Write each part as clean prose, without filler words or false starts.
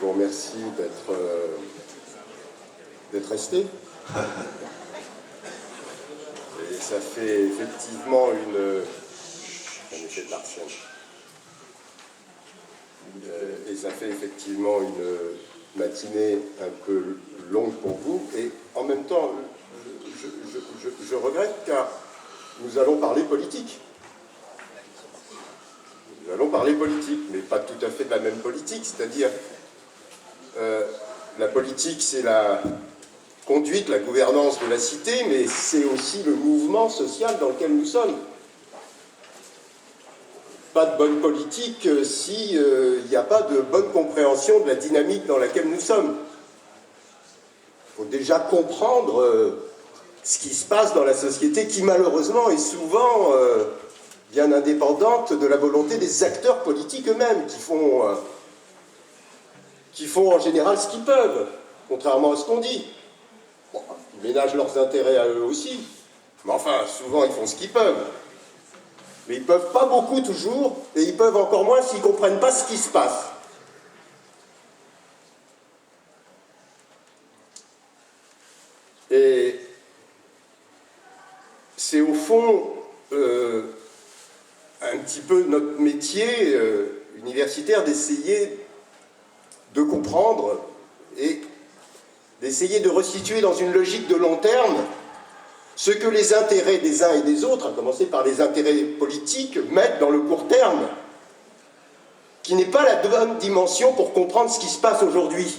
vous remercie d'être resté. Et ça fait effectivement un effet de Larsen. Et ça fait effectivement une matinée un peu longue pour vous. Et en même temps, je regrette car nous allons parler politique. Nous allons parler politique, mais pas tout à fait de la même politique, c'est-à-dire la politique, c'est la conduite, la gouvernance de la cité, mais c'est aussi le mouvement social dans lequel nous sommes. Pas de bonne politique s'il n'y a pas de bonne compréhension de la dynamique dans laquelle nous sommes. Il faut déjà comprendre ce qui se passe dans la société, qui malheureusement est souvent bien indépendante de la volonté des acteurs politiques eux-mêmes, qui font en général ce qu'ils peuvent, contrairement à ce qu'on dit. Bon, ils ménagent leurs intérêts à eux aussi, mais enfin, souvent ils font ce qu'ils peuvent. Mais ils ne peuvent pas beaucoup toujours, et ils peuvent encore moins s'ils ne comprennent pas ce qui se passe. Et c'est au fond un petit peu notre métier universitaire d'essayer de comprendre et d'essayer de resituer dans une logique de long terme ce que les intérêts des uns et des autres, à commencer par les intérêts politiques, mettent dans le court terme, qui n'est pas la bonne dimension pour comprendre ce qui se passe aujourd'hui.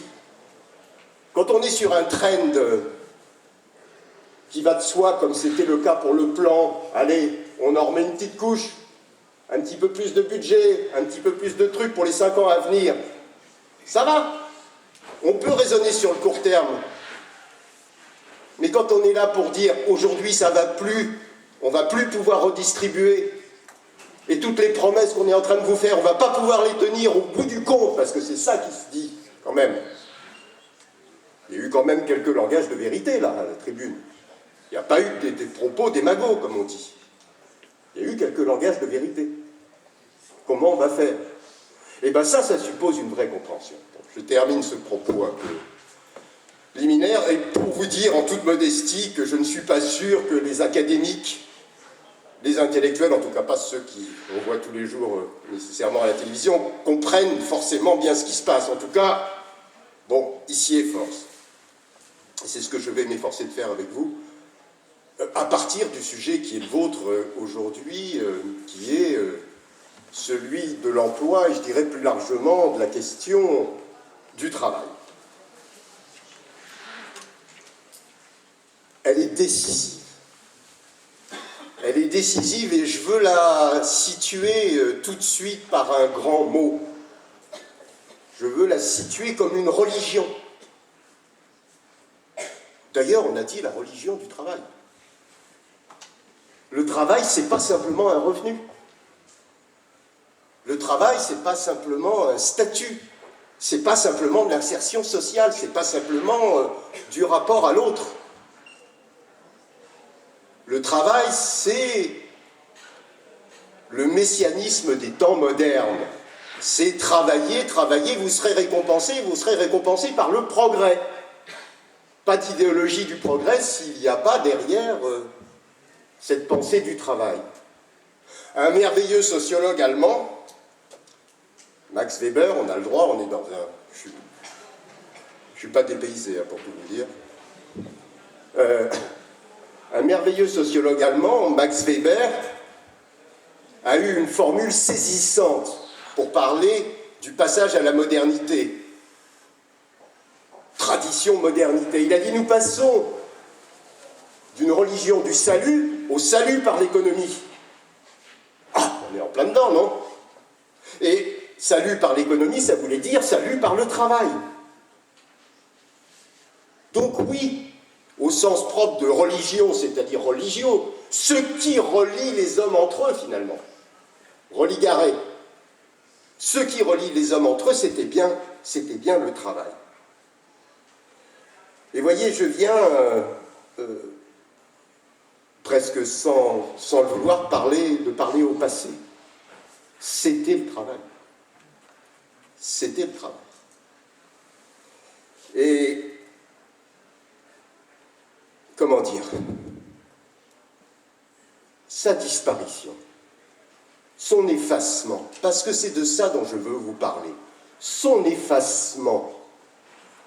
Quand on est sur un trend qui va de soi, comme c'était le cas pour le plan, allez, on en remet une petite couche, un petit peu plus de budget, un petit peu plus de trucs pour les 5 ans à venir, ça va. On peut raisonner sur le court terme. Mais quand on est là pour dire aujourd'hui ça va plus, on va plus pouvoir redistribuer, et toutes les promesses qu'on est en train de vous faire, on va pas pouvoir les tenir au bout du compte, parce que c'est ça qui se dit quand même. Il y a eu quand même quelques langages de vérité là, à la tribune. Il n'y a pas eu des propos démagos, comme on dit. Il y a eu quelques langages de vérité. Comment on va faire? Eh bien ça suppose une vraie compréhension. Donc, je termine ce propos un peu liminaire, et pour vous dire en toute modestie que je ne suis pas sûr que les académiques, les intellectuels, en tout cas pas ceux qu'on voit tous les jours nécessairement à la télévision, comprennent forcément bien ce qui se passe. En tout cas, bon, ici est force. Et c'est ce que je vais m'efforcer de faire avec vous, à partir du sujet qui est le vôtre aujourd'hui, qui est celui de l'emploi, et je dirais plus largement de la question du travail. Elle est décisive. Elle est décisive et je veux la situer tout de suite par un grand mot. Je veux la situer comme une religion. D'ailleurs, on a dit la religion du travail. Le travail, c'est pas simplement un revenu. Le travail, c'est pas simplement un statut. C'est pas simplement de l'insertion sociale. C'est pas simplement du rapport à l'autre. Le travail, c'est le messianisme des temps modernes. C'est travailler, travailler, vous serez récompensé par le progrès. Pas d'idéologie du progrès s'il n'y a pas derrière cette pensée du travail. Un merveilleux sociologue allemand, Max Weber, on a le droit, on est dans un... Je ne suis pas dépaysé, pour tout vous dire. Un merveilleux sociologue allemand, Max Weber, a eu une formule saisissante pour parler du passage à la modernité. Tradition, modernité. Il a dit, nous passons d'une religion du salut au salut par l'économie. Ah, on est en plein dedans, non? Et salut par l'économie, ça voulait dire salut par le travail. Donc oui, au sens propre de religion, c'est-à-dire religio, ce qui relie les hommes entre eux, finalement. Religare. Ce qui relie les hommes entre eux, c'était bien le travail. Et voyez, je viens, presque sans le vouloir, de parler au passé. C'était le travail. C'était le travail. Et, comment dire, sa disparition, son effacement, parce que c'est de ça dont je veux vous parler, son effacement,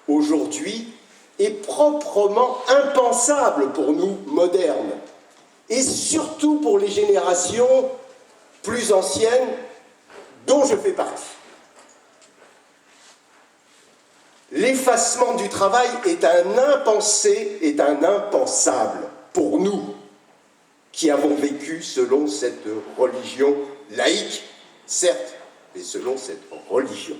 aujourd'hui, est proprement impensable pour nous, modernes, et surtout pour les générations plus anciennes dont je fais partie. L'effacement du travail est un impensé, est un impensable pour nous qui avons vécu selon cette religion laïque, certes, mais selon cette religion.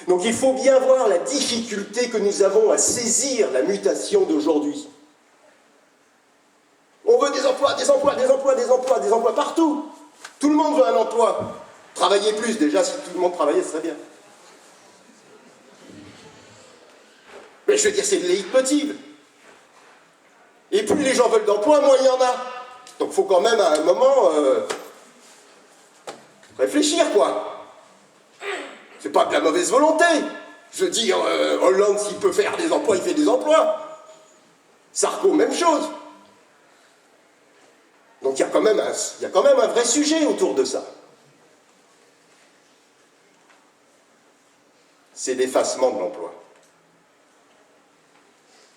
Donc il faut bien voir la difficulté que nous avons à saisir la mutation d'aujourd'hui. On veut des emplois, des emplois, des emplois, des emplois, des emplois partout. Tout le monde veut un emploi. Travailler plus, déjà, si tout le monde travaillait, ce serait bien. Mais je veux dire, c'est le leitmotiv. Et plus les gens veulent d'emploi, moins il y en a. Donc il faut quand même, à un moment, réfléchir, quoi. C'est pas de la mauvaise volonté. Je veux dire, Hollande, s'il peut faire des emplois, il fait des emplois. Sarko, même chose. Donc il y a quand même un vrai sujet autour de ça. C'est l'effacement de l'emploi.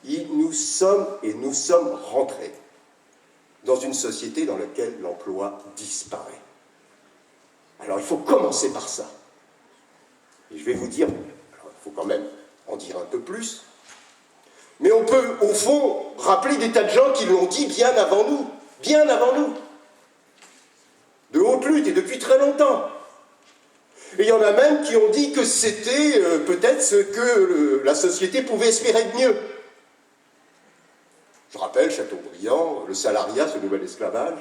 Nous sommes rentrés dans une société dans laquelle l'emploi disparaît. Alors il faut commencer par ça. Et je vais vous dire, alors, il faut quand même en dire un peu plus, mais on peut, au fond, rappeler des tas de gens qui l'ont dit bien avant nous, de haute lutte et depuis très longtemps. Et il y en a même qui ont dit que c'était peut-être ce que la société pouvait espérer de mieux. Je rappelle Chateaubriand, le salariat, ce nouvel esclavage.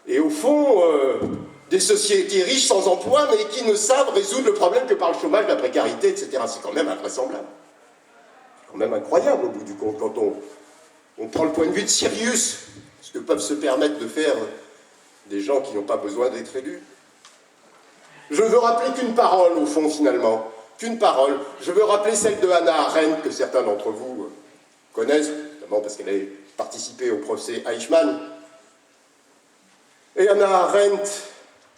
Et au fond, des sociétés riches sans emploi, mais qui ne savent résoudre le problème que par le chômage, la précarité, etc. C'est quand même invraisemblable. C'est quand même incroyable, au bout du compte, quand on prend le point de vue de Sirius, ce que peuvent se permettre de faire des gens qui n'ont pas besoin d'être élus. Je veux rappeler qu'une parole, au fond, finalement, qu'une parole. Je veux rappeler celle de Hannah Arendt, que certains d'entre vous connaissent, notamment parce qu'elle a participé au procès Eichmann. Et Hannah Arendt,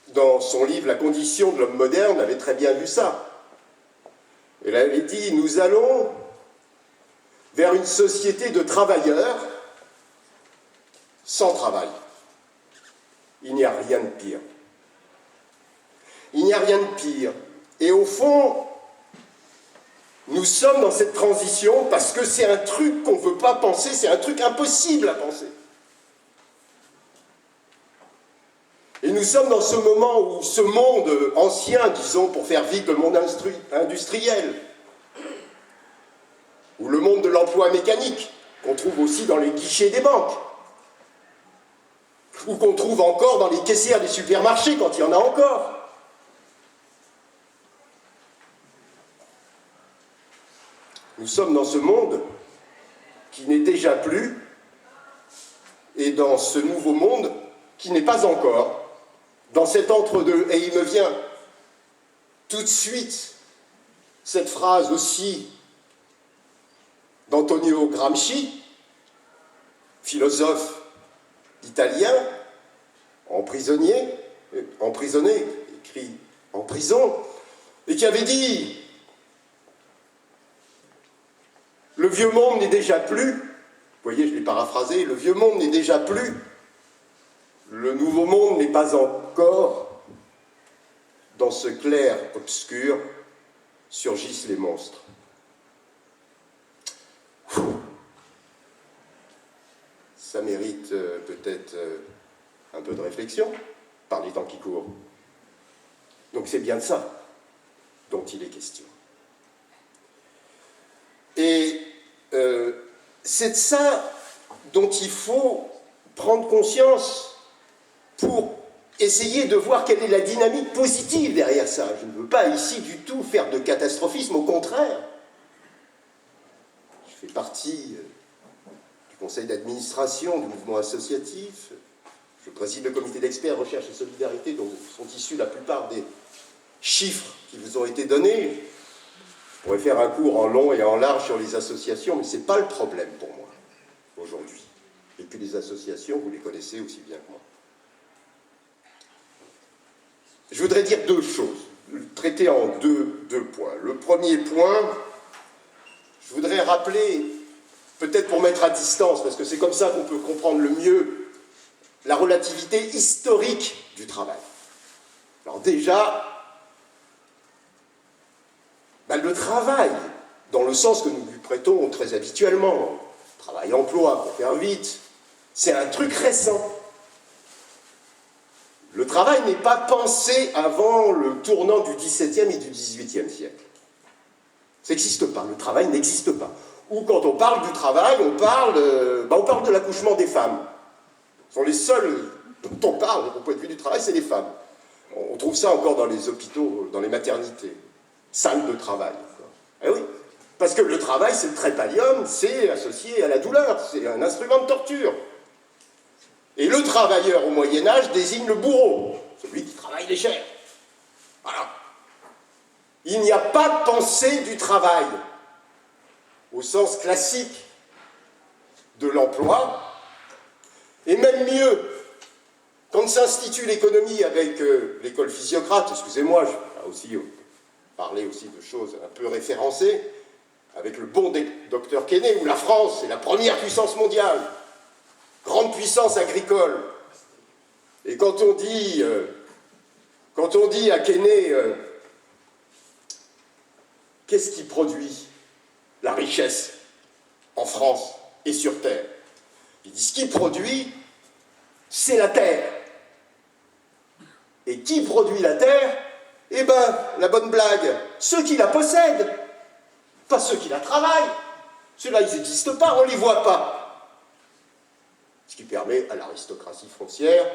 dans son livre « La condition de l'homme moderne », avait très bien vu ça. Elle avait dit « Nous allons vers une société de travailleurs sans travail. Il n'y a rien de pire. Il n'y a rien de pire. Et au fond, nous sommes dans cette transition parce que c'est un truc qu'on ne veut pas penser, c'est un truc impossible à penser. Et nous sommes dans ce moment où ce monde ancien, disons, pour faire vite le monde industriel, ou le monde de l'emploi mécanique, qu'on trouve aussi dans les guichets des banques, ou qu'on trouve encore dans les caissières des supermarchés, quand il y en a encore. Nous sommes dans ce monde qui n'est déjà plus, et dans ce nouveau monde qui n'est pas encore, dans cet entre-deux. Et il me vient tout de suite cette phrase aussi d'Antonio Gramsci, philosophe italien, emprisonné, écrit en prison, et qui avait dit « Le vieux monde n'est déjà plus », vous voyez, je l'ai paraphrasé, « Le vieux monde n'est déjà plus, le nouveau monde n'est pas encore, dans ce clair obscur surgissent les monstres. » Ça mérite peut-être un peu de réflexion par les temps qui courent. Donc c'est bien de ça dont il est question. Et c'est de ça dont il faut prendre conscience pour essayer de voir quelle est la dynamique positive derrière ça. Je ne veux pas ici du tout faire de catastrophisme, au contraire. Je fais partie du conseil d'administration du mouvement associatif. Je préside le comité d'experts Recherche et Solidarité, dont sont issus la plupart des chiffres qui vous ont été donnés. Je pourrais faire un cours en long et en large sur les associations, mais ce n'est pas le problème pour moi, aujourd'hui. Et puis les associations, vous les connaissez aussi bien que moi. Je voudrais dire deux choses, traiter en deux points. Le premier point, je voudrais rappeler, peut-être pour mettre à distance, parce que c'est comme ça qu'on peut comprendre le mieux la relativité historique du travail. Alors déjà, le travail, dans le sens que nous lui prêtons très habituellement, travail-emploi, pour faire vite, c'est un truc récent. Le travail n'est pas pensé avant le tournant du XVIIe et du XVIIIe siècle. Ça n'existe pas, le travail n'existe pas. Ou quand on parle du travail, on parle de l'accouchement des femmes. Ce sont les seuls dont on parle, au point de vue du travail, c'est les femmes. On trouve ça encore dans les hôpitaux, dans les maternités. Salle de travail. Eh oui, parce que le travail, c'est le trépalium, c'est associé à la douleur, c'est un instrument de torture. Et le travailleur au Moyen-Âge désigne le bourreau, celui qui travaille les chairs. Voilà. Il n'y a pas de pensée du travail, au sens classique de l'emploi, et même mieux, quand s'institue l'économie avec l'école Physiocrate, excusez-moi, je vais aussi parler aussi de choses un peu référencées, avec le bon docteur Quesnay, où la France est la première puissance mondiale, grande puissance agricole. Et quand on dit à Quesnay, qu'est-ce qui produit la richesse en France et sur Terre? Il dit, ce qui produit, c'est la terre. Et qui produit la terre? Eh bien, la bonne blague, ceux qui la possèdent, pas ceux qui la travaillent. Ceux-là, ils n'existent pas, on ne les voit pas. Ce qui permet à l'aristocratie foncière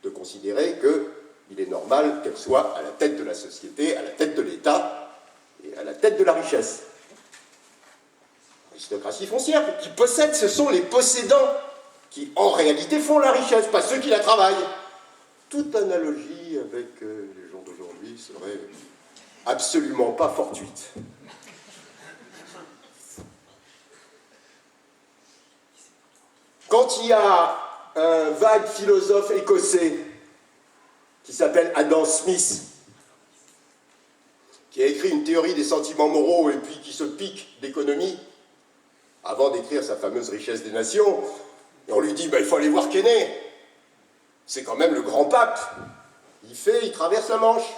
de considérer qu'il est normal qu'elle soit à la tête de la société, à la tête de l'État et à la tête de la richesse. L'aristocratie foncière qui possède, ce sont les possédants qui, en réalité, font la richesse, pas ceux qui la travaillent. Toute analogie avec les gens d'aujourd'hui serait absolument pas fortuite. Quand il y a un vague philosophe écossais qui s'appelle Adam Smith, qui a écrit une théorie des sentiments moraux et puis qui se pique d'économie, avant d'écrire sa fameuse Richesse des nations, et on lui dit, il faut aller voir Quesnay, c'est quand même le grand pape, il traverse la Manche,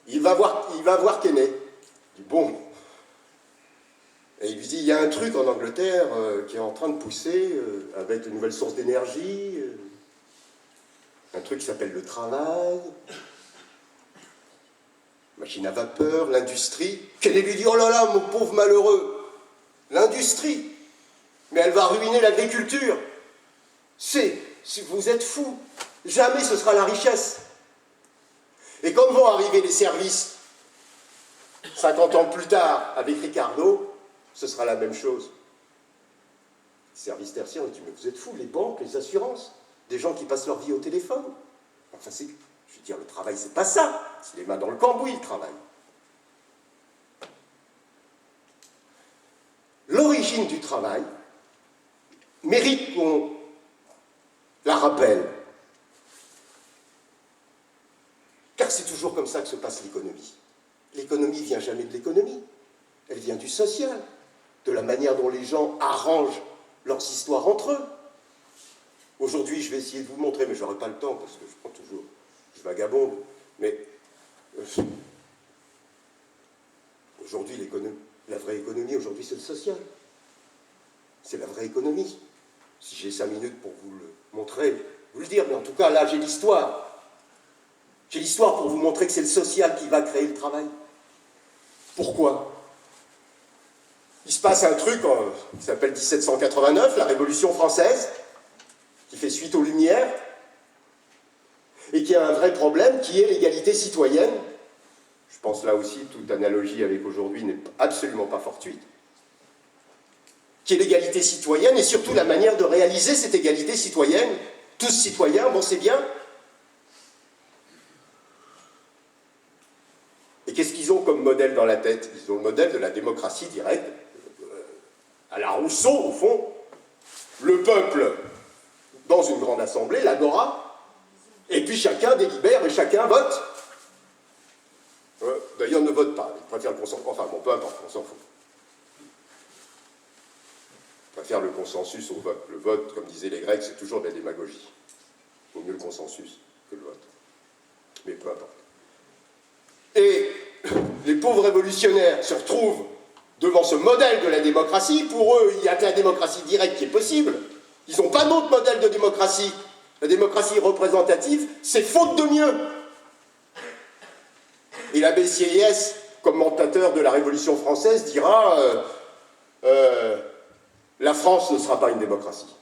il va voir Quesnay. Il dit, bon, et il lui dit, il y a un truc en Angleterre qui est en train de pousser avec de nouvelles sources d'énergie, un truc qui s'appelle le travail, machine à vapeur, l'industrie. Quesnay lui dit, oh là là, mon pauvre malheureux, l'industrie, mais elle va ruiner l'agriculture. Vous êtes fous, jamais ce sera la richesse. Et quand vont arriver les services, 50 ans plus tard, avec Ricardo, ce sera la même chose. Les services tertiaires, on dit, mais vous êtes fous, les banques, les assurances, des gens qui passent leur vie au téléphone. Enfin, je veux dire, le travail, c'est pas ça. C'est les mains dans le cambouis, le travail. L'origine du travail mérite qu'on la rappelle. Car c'est toujours comme ça que se passe l'économie. L'économie ne vient jamais de l'économie. Elle vient du social, de la manière dont les gens arrangent leurs histoires entre eux. Aujourd'hui, je vais essayer de vous montrer, mais je n'aurai pas le temps, parce que je vagabonde, mais aujourd'hui, la vraie économie, aujourd'hui, c'est le social. C'est la vraie économie. Si j'ai 5 minutes pour vous le montrer, vous le dire, mais en tout cas, là, j'ai l'histoire. J'ai l'histoire pour vous montrer que c'est le social qui va créer le travail. Pourquoi? Il se passe un truc qui s'appelle 1789, la Révolution française, qui fait suite aux Lumières, et qui a un vrai problème, qui est l'égalité citoyenne. Je pense là aussi, toute analogie avec aujourd'hui n'est absolument pas fortuite. Qui est l'égalité citoyenne, et surtout la manière de réaliser cette égalité citoyenne, tous citoyens, bon c'est bien. Et qu'est-ce qu'ils ont comme modèle dans la tête? Ils ont le modèle de la démocratie directe, à la Rousseau au fond, le peuple dans une grande assemblée, l'agora, et puis chacun délibère et chacun vote. D'ailleurs, ne vote pas, ils préfèrent le consensus, enfin bon, peu importe, on s'en fout. Ils préfèrent le consensus au vote. Le vote, comme disaient les Grecs, c'est toujours de la démagogie. Il vaut mieux le consensus que le vote. Mais peu importe. Et les pauvres révolutionnaires se retrouvent devant ce modèle de la démocratie. Pour eux, il n'y a que la démocratie directe qui est possible. Ils n'ont pas d'autre modèle de démocratie. La démocratie représentative, c'est faute de mieux. Et l'abbé Sieyès, commentateur de la Révolution française, dira la France ne sera pas une démocratie.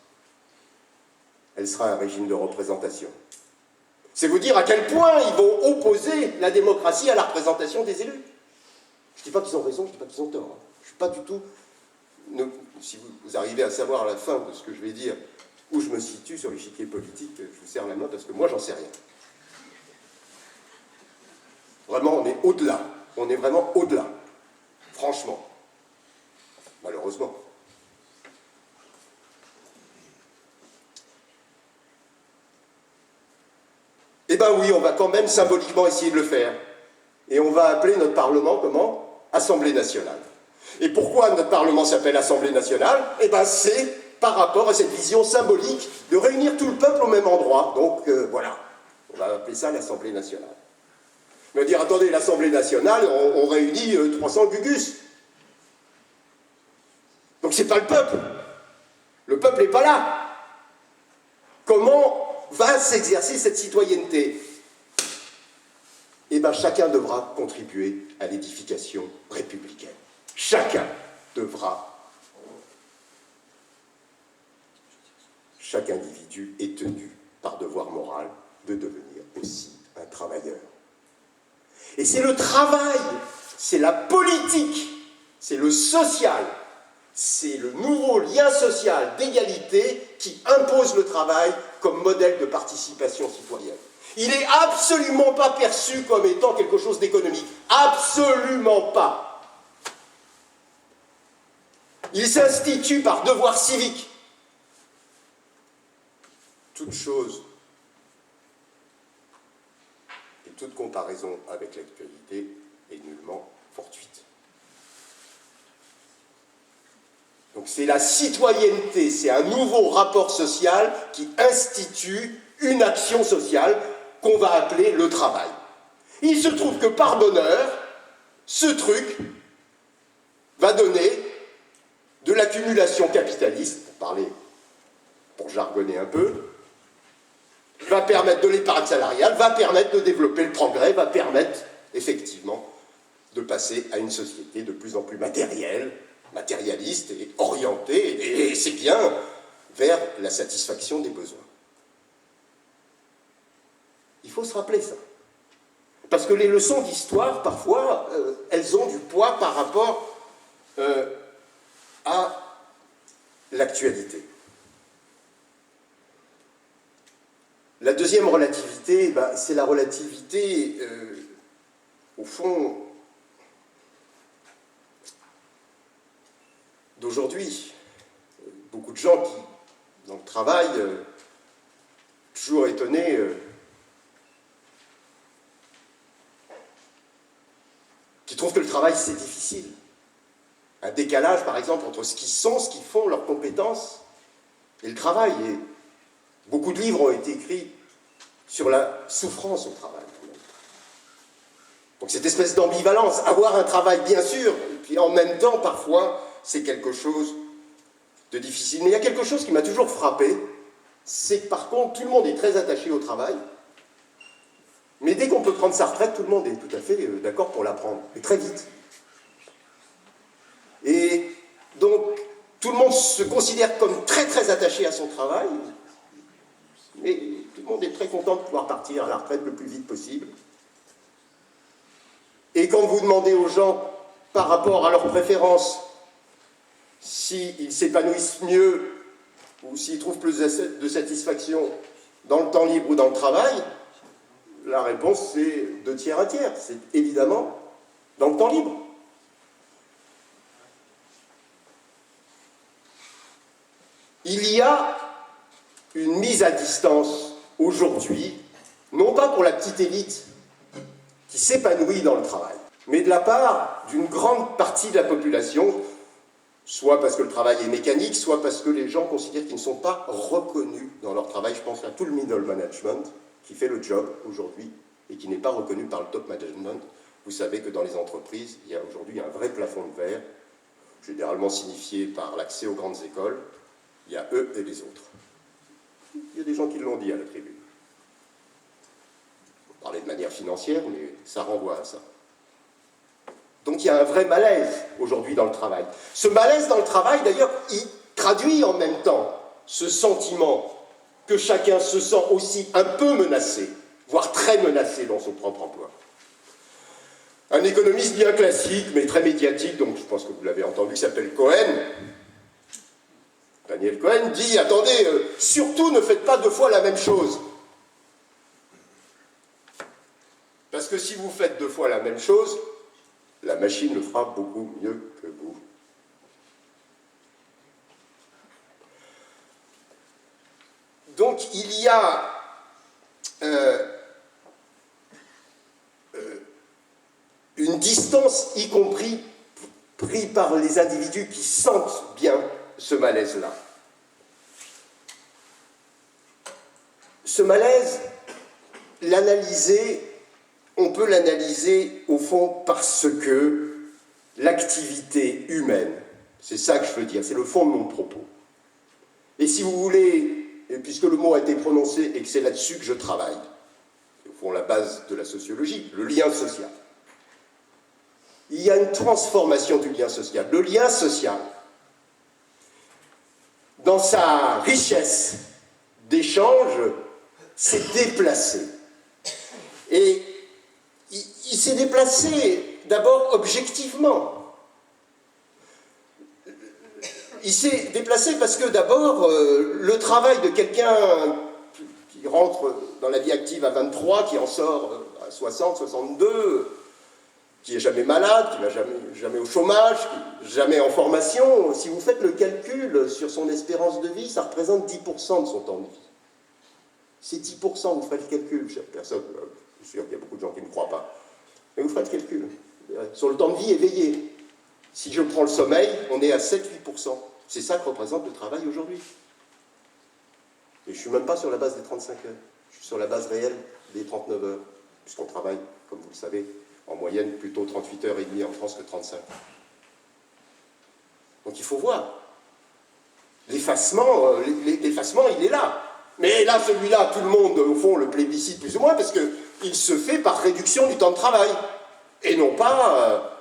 Elle sera un régime de représentation. C'est vous dire à quel point ils vont opposer la démocratie à la représentation des élus. Je ne dis pas qu'ils ont raison, je ne dis pas qu'ils ont tort. Je ne suis pas du tout... Si vous arrivez à savoir à la fin de ce que je vais dire où je me situe sur l'échiquier politique, je vous serre la main parce que moi, j'en sais rien. Vraiment, on est au-delà. On est vraiment au-delà. Franchement. Malheureusement. Eh bien oui, on va quand même symboliquement essayer de le faire. Et on va appeler notre Parlement, comment? Assemblée nationale. Et pourquoi notre Parlement s'appelle Assemblée nationale? Eh bien c'est par rapport à cette vision symbolique de réunir tout le peuple au même endroit. Donc voilà, on va appeler ça l'Assemblée nationale. On va dire, attendez, l'Assemblée nationale, on réunit 300 gugus. Donc c'est pas le peuple. Le peuple n'est pas là. Comment va s'exercer cette citoyenneté? Eh bien, chacun devra contribuer à l'édification républicaine. Chacun devra. Chaque individu est tenu par devoir moral de devenir aussi un travailleur. Et c'est le travail, c'est la politique, c'est le social, c'est le nouveau lien social d'égalité qui impose le travail comme modèle de participation citoyenne. Il n'est absolument pas perçu comme étant quelque chose d'économique. Absolument pas. Il s'institue par devoir civique. Toute chose et toute comparaison avec l'actualité est nullement fortuite. Donc c'est la citoyenneté, c'est un nouveau rapport social qui institue une action sociale qu'on va appeler le travail. Il se trouve que par bonheur, ce truc va donner de l'accumulation capitaliste, pour jargonner un peu, va permettre de l'épargne salariale, va permettre de développer le progrès, va permettre effectivement de passer à une société de plus en plus matérialiste et orientée, et c'est bien, vers la satisfaction des besoins. Il faut se rappeler ça. Parce que les leçons d'histoire, parfois, elles ont du poids par rapport à l'actualité. La deuxième relativité, c'est la relativité, au fond, d'aujourd'hui. Beaucoup de gens qui, dans le travail, toujours étonnés, qui trouvent que le travail, c'est difficile. Un décalage, par exemple, entre ce qu'ils sont, ce qu'ils font, leurs compétences, et le travail. Et beaucoup de livres ont été écrits sur la souffrance au travail. Donc cette espèce d'ambivalence, avoir un travail, bien sûr, et puis en même temps, parfois, c'est quelque chose de difficile. Mais il y a quelque chose qui m'a toujours frappé, c'est que par contre, tout le monde est très attaché au travail, mais dès qu'on peut prendre sa retraite, tout le monde est tout à fait d'accord pour la prendre, et très vite. Et donc, tout le monde se considère comme très très attaché à son travail, mais tout le monde est très content de pouvoir partir à la retraite le plus vite possible. Et quand vous demandez aux gens, par rapport à leurs préférences, s'ils s'épanouissent mieux, ou s'ils trouvent plus de satisfaction dans le temps libre ou dans le travail? La réponse, c'est 2 tiers, 1 tiers. C'est évidemment dans le temps libre. Il y a une mise à distance aujourd'hui, non pas pour la petite élite qui s'épanouit dans le travail, mais de la part d'une grande partie de la population, soit parce que le travail est mécanique, soit parce que les gens considèrent qu'ils ne sont pas reconnus dans leur travail. Je pense à tout le middle management qui fait le job aujourd'hui et qui n'est pas reconnu par le top management. Vous savez que dans les entreprises, il y a aujourd'hui un vrai plafond de verre, généralement signifié par l'accès aux grandes écoles. Il y a eux et les autres. Il y a des gens qui l'ont dit à la tribune. On parlait de manière financière, mais ça renvoie à ça. Donc il y a un vrai malaise aujourd'hui dans le travail. Ce malaise dans le travail, d'ailleurs, il traduit en même temps ce sentiment que chacun se sent aussi un peu menacé, voire très menacé dans son propre emploi. Un économiste bien classique, mais très médiatique, donc je pense que vous l'avez entendu, qui s'appelle Cohen, Daniel Cohen, dit, attendez, surtout ne faites pas 2 fois la même chose. Parce que si vous faites 2 fois la même chose, la machine le fera beaucoup mieux que vous. Donc il y a une distance, y compris prise par les individus qui sentent bien ce malaise-là. Ce malaise, on peut l'analyser au fond parce que l'activité humaine, c'est ça que je veux dire, c'est le fond de mon propos. Et si vous voulez, et puisque le mot a été prononcé et que c'est là-dessus que je travaille, au fond la base de la sociologie, le lien social. Il y a une transformation du lien social. Le lien social, dans sa richesse d'échange, s'est déplacé. Et il s'est déplacé d'abord objectivement. Il s'est déplacé parce que d'abord, le travail de quelqu'un qui rentre dans la vie active à 23, qui en sort à 60, 62, qui n'est jamais malade, qui ne va jamais au chômage, jamais en formation, si vous faites le calcul sur son espérance de vie, ça représente 10% de son temps de vie. C'est 10%, vous ferez le calcul, chère personne, je suis sûr qu'il y a beaucoup de gens qui ne croient pas. Mais vous ferez le calcul. Sur le temps de vie éveillé, si je prends le sommeil, on est à 7-8%. C'est ça que représente le travail aujourd'hui. Et je ne suis même pas sur la base des 35 heures. Je suis sur la base réelle des 39 heures, puisqu'on travaille, comme vous le savez, en moyenne plutôt 38 heures et demie en France que 35. Donc il faut voir. L'effacement, il est là. Mais là, celui-là, tout le monde, au fond, le plébiscite plus ou moins, parce qu'il se fait par réduction du temps de travail, et non pas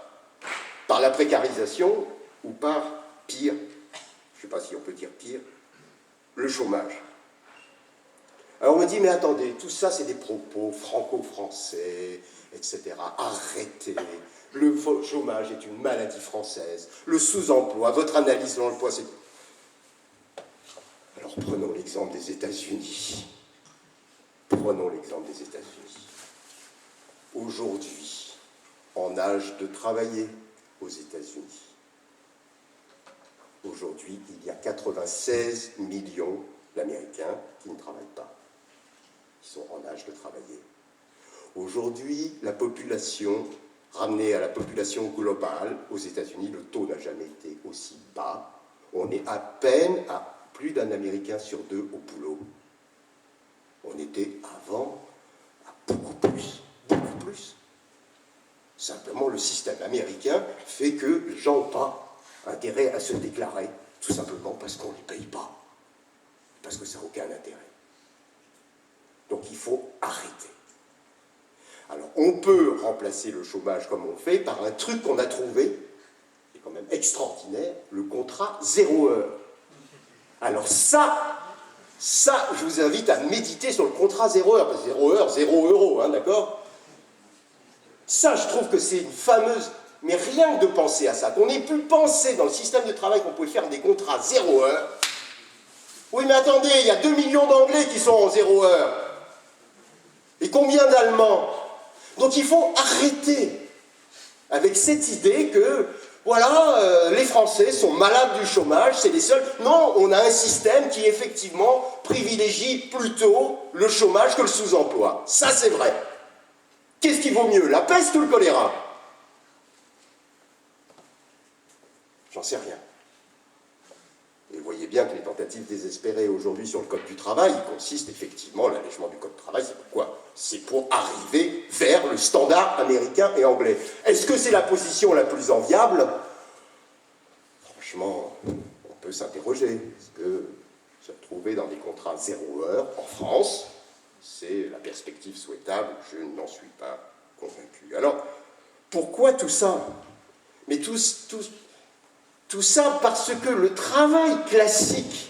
par la précarisation, ou par pire, je ne sais pas si on peut dire pire, le chômage. Alors on me dit, mais attendez, tout ça c'est des propos franco-français, etc. Arrêtez, le chômage est une maladie française, le sous-emploi, votre analyse de l'emploi, c'est... Alors prenons l'exemple des États-Unis. Prenons l'exemple des États-Unis. Aujourd'hui, en âge de travailler aux États-Unis, aujourd'hui, il y a 96 millions d'Américains qui ne travaillent pas, qui sont en âge de travailler. Aujourd'hui, la population, ramenée à la population globale aux États-Unis, le taux n'a jamais été aussi bas. On est à peine à plus d'un Américain sur 2 au boulot. On était avant à beaucoup plus, beaucoup plus. Simplement, le système américain fait que les gens n'ont pas intérêt à se déclarer, tout simplement parce qu'on ne les paye pas, parce que ça n'a aucun intérêt. Donc il faut arrêter. Alors on peut remplacer le chômage comme on fait par un truc qu'on a trouvé, qui est quand même extraordinaire, le contrat 0 heure. Alors ça, je vous invite à méditer sur le contrat 0 heure, parce que 0 heure, 0 euro, hein, d'accord? Ça, je trouve que c'est une fameuse... Mais rien que de penser à ça, qu'on ait pu penser dans le système de travail qu'on pouvait faire des contrats 0 heure, Oui, mais attendez, il y a 2 millions d'Anglais qui sont en 0 heure. Et combien d'Allemands? Donc il faut arrêter avec cette idée que, voilà, les Français sont malades du chômage, c'est les seuls. Non, on a un système qui, effectivement, privilégie plutôt le chômage que le sous-emploi. Ça, c'est vrai. Qu'est-ce qui vaut mieux, la peste ou le choléra? J'en sais rien. Et vous voyez bien que les tentatives désespérées aujourd'hui sur le Code du travail consistent effectivement, l'allègement du Code du travail, c'est pourquoi? C'est pour arriver vers le standard américain et anglais. Est-ce que c'est la position la plus enviable? Franchement, on peut s'interroger. Est-ce que se retrouver dans des contrats 0 heure en France, c'est la perspective souhaitable? Je n'en suis pas convaincu. Alors, pourquoi tout ça? Mais tout ça parce que le travail classique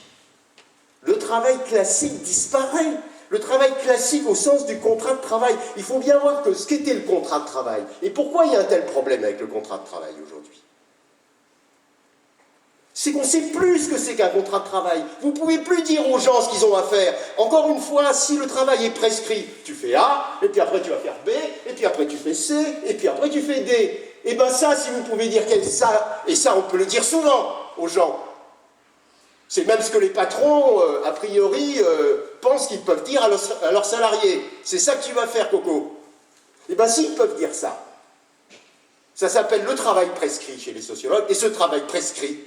disparaît. Le travail classique au sens du contrat de travail. Il faut bien voir que ce qu'était le contrat de travail. Et pourquoi il y a un tel problème avec le contrat de travail aujourd'hui? C'est qu'on ne sait plus ce que c'est qu'un contrat de travail. Vous ne pouvez plus dire aux gens ce qu'ils ont à faire. Encore une fois, si le travail est prescrit, tu fais A, et puis après tu vas faire B, et puis après tu fais C, et puis après tu fais D. Et bien ça, si vous pouvez dire ça, et ça on peut le dire souvent aux gens, c'est même ce que les patrons, a priori, pensent qu'ils peuvent dire à leurs salariés. C'est ça que tu vas faire, Coco. Et bien s'ils peuvent dire ça, ça s'appelle le travail prescrit chez les sociologues, et ce travail prescrit,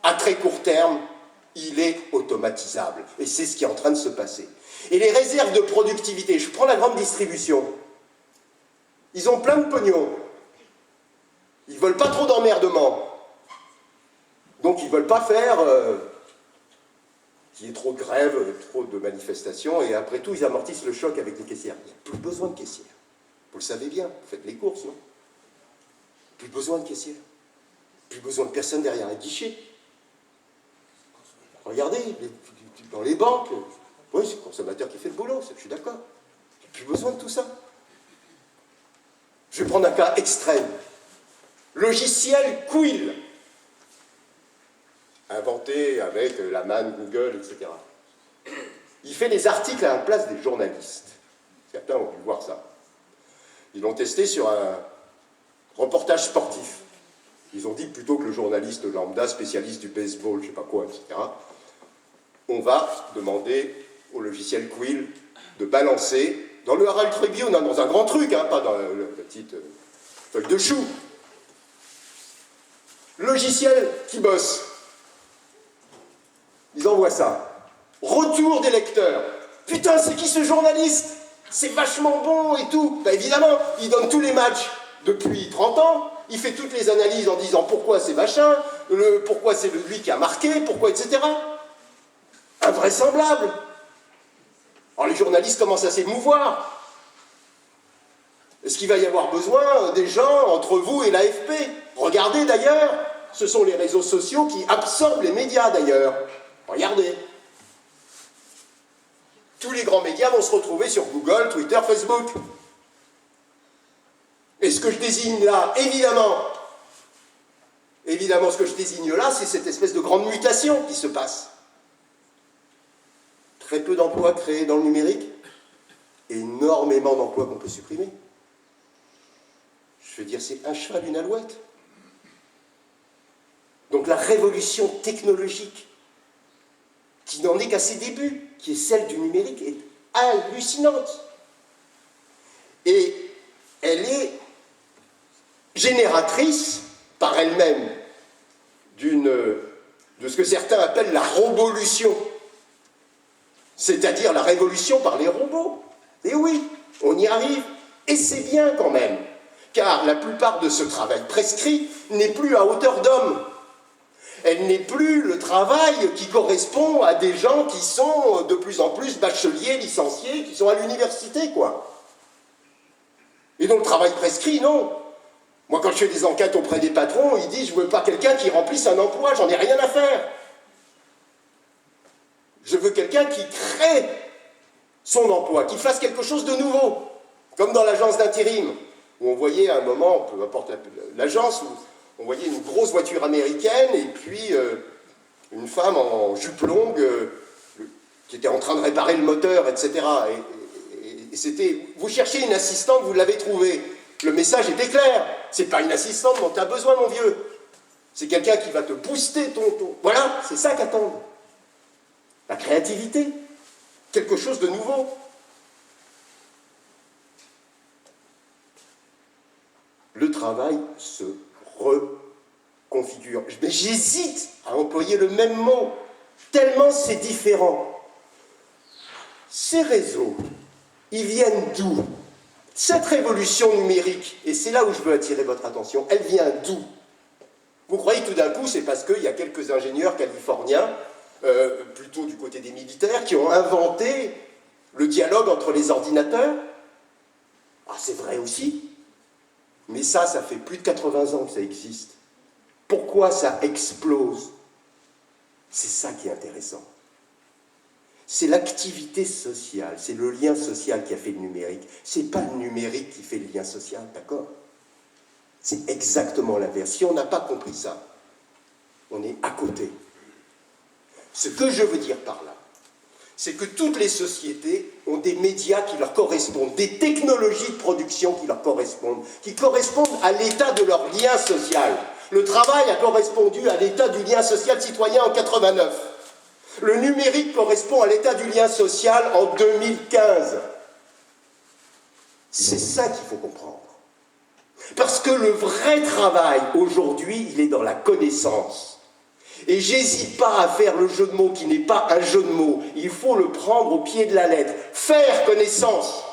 à très court terme, il est automatisable. Et c'est ce qui est en train de se passer. Et les réserves de productivité, je prends la grande distribution, ils ont plein de pognon. Ils ne veulent pas trop d'emmerdement. Donc ils ne veulent pas faire qu'il y ait trop de grèves, trop de manifestations, et après tout, ils amortissent le choc avec les caissières. Il n'y a plus besoin de caissières. Vous le savez bien, vous faites les courses, non? Plus besoin de caissières. Plus besoin de personne derrière un guichet. Regardez, dans les banques, oui, c'est le consommateur qui fait le boulot, je suis d'accord. Il n'y a plus besoin de tout ça. Je vais prendre un cas extrême. Logiciel Quill, inventé avec la manne Google, etc. Il fait des articles à la place des journalistes. Certains ont pu voir ça. Ils l'ont testé sur un reportage sportif. Ils ont dit plutôt que le journaliste lambda, spécialiste du baseball, je ne sais pas quoi, etc., on va demander au logiciel Quill de balancer dans le Herald Tribune, dans un grand truc, pas dans la petite feuille de chou. Logiciel qui bosse. Ils envoient ça. Retour des lecteurs. Putain, c'est qui ce journaliste? C'est vachement bon et tout. Ben évidemment, il donne tous les matchs depuis 30 ans. Il fait toutes les analyses en disant pourquoi c'est machin, pourquoi c'est lui qui a marqué, pourquoi, etc. Invraisemblable. Alors les journalistes commencent à s'émouvoir. Est-ce qu'il va y avoir besoin des gens entre vous et l'AFP? Regardez d'ailleurs, ce sont les réseaux sociaux qui absorbent les médias d'ailleurs. Regardez. Tous les grands médias vont se retrouver sur Google, Twitter, Facebook. Et ce que je désigne là, évidemment, ce que je désigne là, c'est cette espèce de grande mutation qui se passe. Très peu d'emplois créés dans le numérique, énormément d'emplois qu'on peut supprimer. Je veux dire, c'est un cheval, une alouette. Donc la révolution technologique, qui n'en est qu'à ses débuts, qui est celle du numérique, est hallucinante. Et elle est génératrice, par elle-même, de ce que certains appellent la rovolution, c'est-à-dire la révolution par les robots. Et oui, on y arrive, et c'est bien quand même, car la plupart de ce travail prescrit n'est plus à hauteur d'homme. Elle n'est plus le travail qui correspond à des gens qui sont de plus en plus bacheliers, licenciés, qui sont à l'université, quoi. Et donc le travail prescrit, non. Moi, quand je fais des enquêtes auprès des patrons, ils disent « je ne veux pas quelqu'un qui remplisse un emploi, j'en ai rien à faire. Je veux quelqu'un qui crée son emploi, qui fasse quelque chose de nouveau. » Comme dans l'agence d'intérim, où on voyait à un moment, peu importe l'agence, où on voyait une grosse voiture américaine et puis une femme en jupe longue qui était en train de réparer le moteur, etc. Et c'était, vous cherchez une assistante, vous l'avez trouvée. Le message était clair. C'est pas une assistante dont tu as besoin, mon vieux. C'est quelqu'un qui va te booster ton... Voilà, c'est ça qu'attendent. La créativité. Quelque chose de nouveau. Le travail se reconfigure. Mais j'hésite à employer le même mot, tellement c'est différent. Ces réseaux, ils viennent d'où? Cette révolution numérique, et c'est là où je veux attirer votre attention, elle vient d'où? Vous croyez que tout d'un coup, c'est parce qu'il y a quelques ingénieurs californiens, plutôt du côté des militaires, qui ont inventé le dialogue entre les ordinateurs? Ah, c'est vrai aussi. Mais ça fait plus de 80 ans que ça existe. Pourquoi ça explose? C'est ça qui est intéressant. C'est l'activité sociale, c'est le lien social qui a fait le numérique. C'est pas le numérique qui fait le lien social, d'accord? C'est exactement l'inverse. Si on n'a pas compris ça, on est à côté. Ce que je veux dire par là, c'est que toutes les sociétés ont des médias qui leur correspondent, des technologies de production qui leur correspondent, qui correspondent à l'état de leur lien social. Le travail a correspondu à l'état du lien social citoyen en 89. Le numérique correspond à l'état du lien social en 2015. C'est ça qu'il faut comprendre. Parce que le vrai travail, aujourd'hui, il est dans la connaissance. Et j'hésite pas à faire le jeu de mots qui n'est pas un jeu de mots. Il faut le prendre au pied de la lettre. Faire connaissance.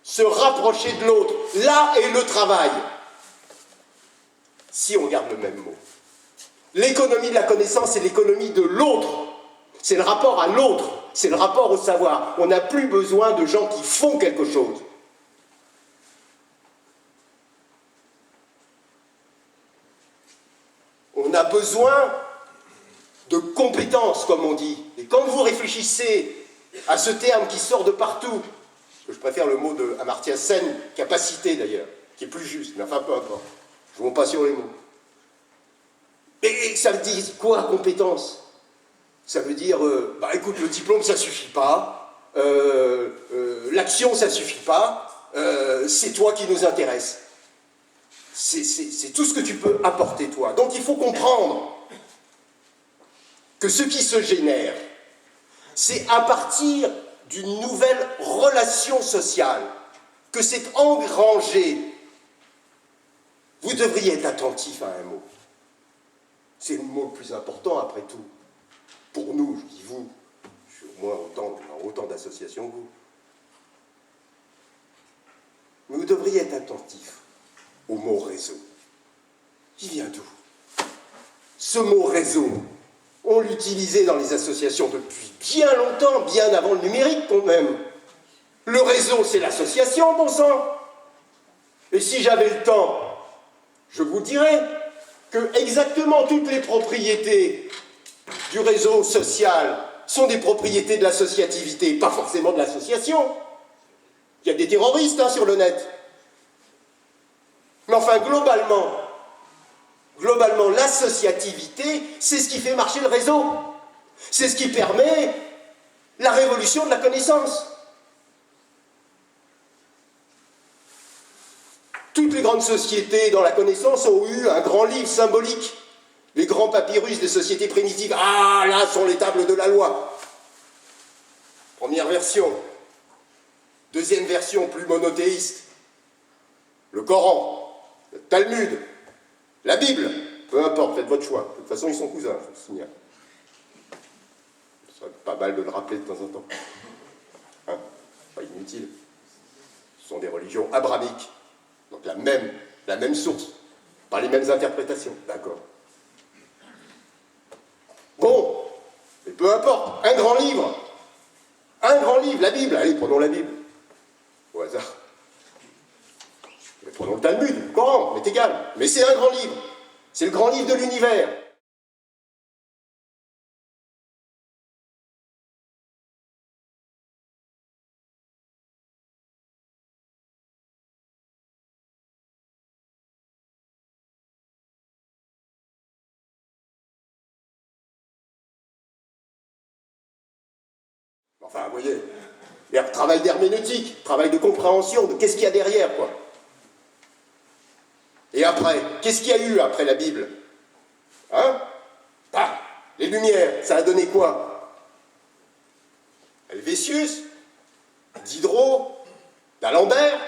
Se rapprocher de l'autre. Là est le travail. Si on garde le même mot. L'économie de la connaissance, c'est l'économie de l'autre. C'est le rapport à l'autre. C'est le rapport au savoir. On n'a plus besoin de gens qui font quelque chose. On a besoin de compétences, comme on dit. Et quand vous réfléchissez à ce terme qui sort de partout, que je préfère le mot de Amartya Sen, capacité d'ailleurs, qui est plus juste, mais enfin peu importe. Je ne vais pas sur les mots. Et ça veut dire quoi, compétence? Ça veut dire, écoute, le diplôme, ça ne suffit pas, l'action, ça ne suffit pas, c'est toi qui nous intéresse. C'est tout ce que tu peux apporter, toi. Donc il faut comprendre que ce qui se génère, c'est à partir d'une nouvelle relation sociale, que c'est engrangé. Vous devriez être attentif à un mot. C'est le mot le plus important, après tout. Pour nous, je dis vous, je suis au moins autant d'associations que vous. Mais vous devriez être attentif au mot réseau. Il vient d'où? Ce mot réseau, on l'utilisait dans les associations depuis bien longtemps, bien avant le numérique quand même. Le réseau, c'est l'association, bon sang. Et si j'avais le temps, je vous dirais que exactement toutes les propriétés du réseau social sont des propriétés de l'associativité, pas forcément de l'association. Il y a des terroristes sur le net. Mais enfin, globalement, l'associativité, c'est ce qui fait marcher le réseau. C'est ce qui permet la révolution de la connaissance. Toutes les grandes sociétés dans la connaissance ont eu un grand livre symbolique. Les grands papyrus des sociétés primitives. Ah, là sont les tables de la loi. Première version. Deuxième version, plus monothéiste. Le Coran, le Talmud, la Bible. Peu importe, faites votre choix. De toute façon, ils sont cousins, je vous signale. Ce serait pas mal de le rappeler de temps en temps. Hein? Pas inutile. Ce sont des religions abrahamiques. Donc la même source. Pas les mêmes interprétations. D'accord. Bon, mais peu importe, un grand livre, la Bible, allez, prenons la Bible, au hasard. Mais prenons le Talmud, le Coran, mais c'est égal, mais c'est un grand livre, c'est le grand livre de l'univers. Enfin, vous voyez, il y a un travail d'herméneutique, travail de compréhension de qu'est-ce qu'il y a derrière, quoi. Et après, qu'est-ce qu'il y a eu après la Bible? Hein? Ah, les Lumières, ça a donné quoi? Helvétius, Diderot, d'Alembert,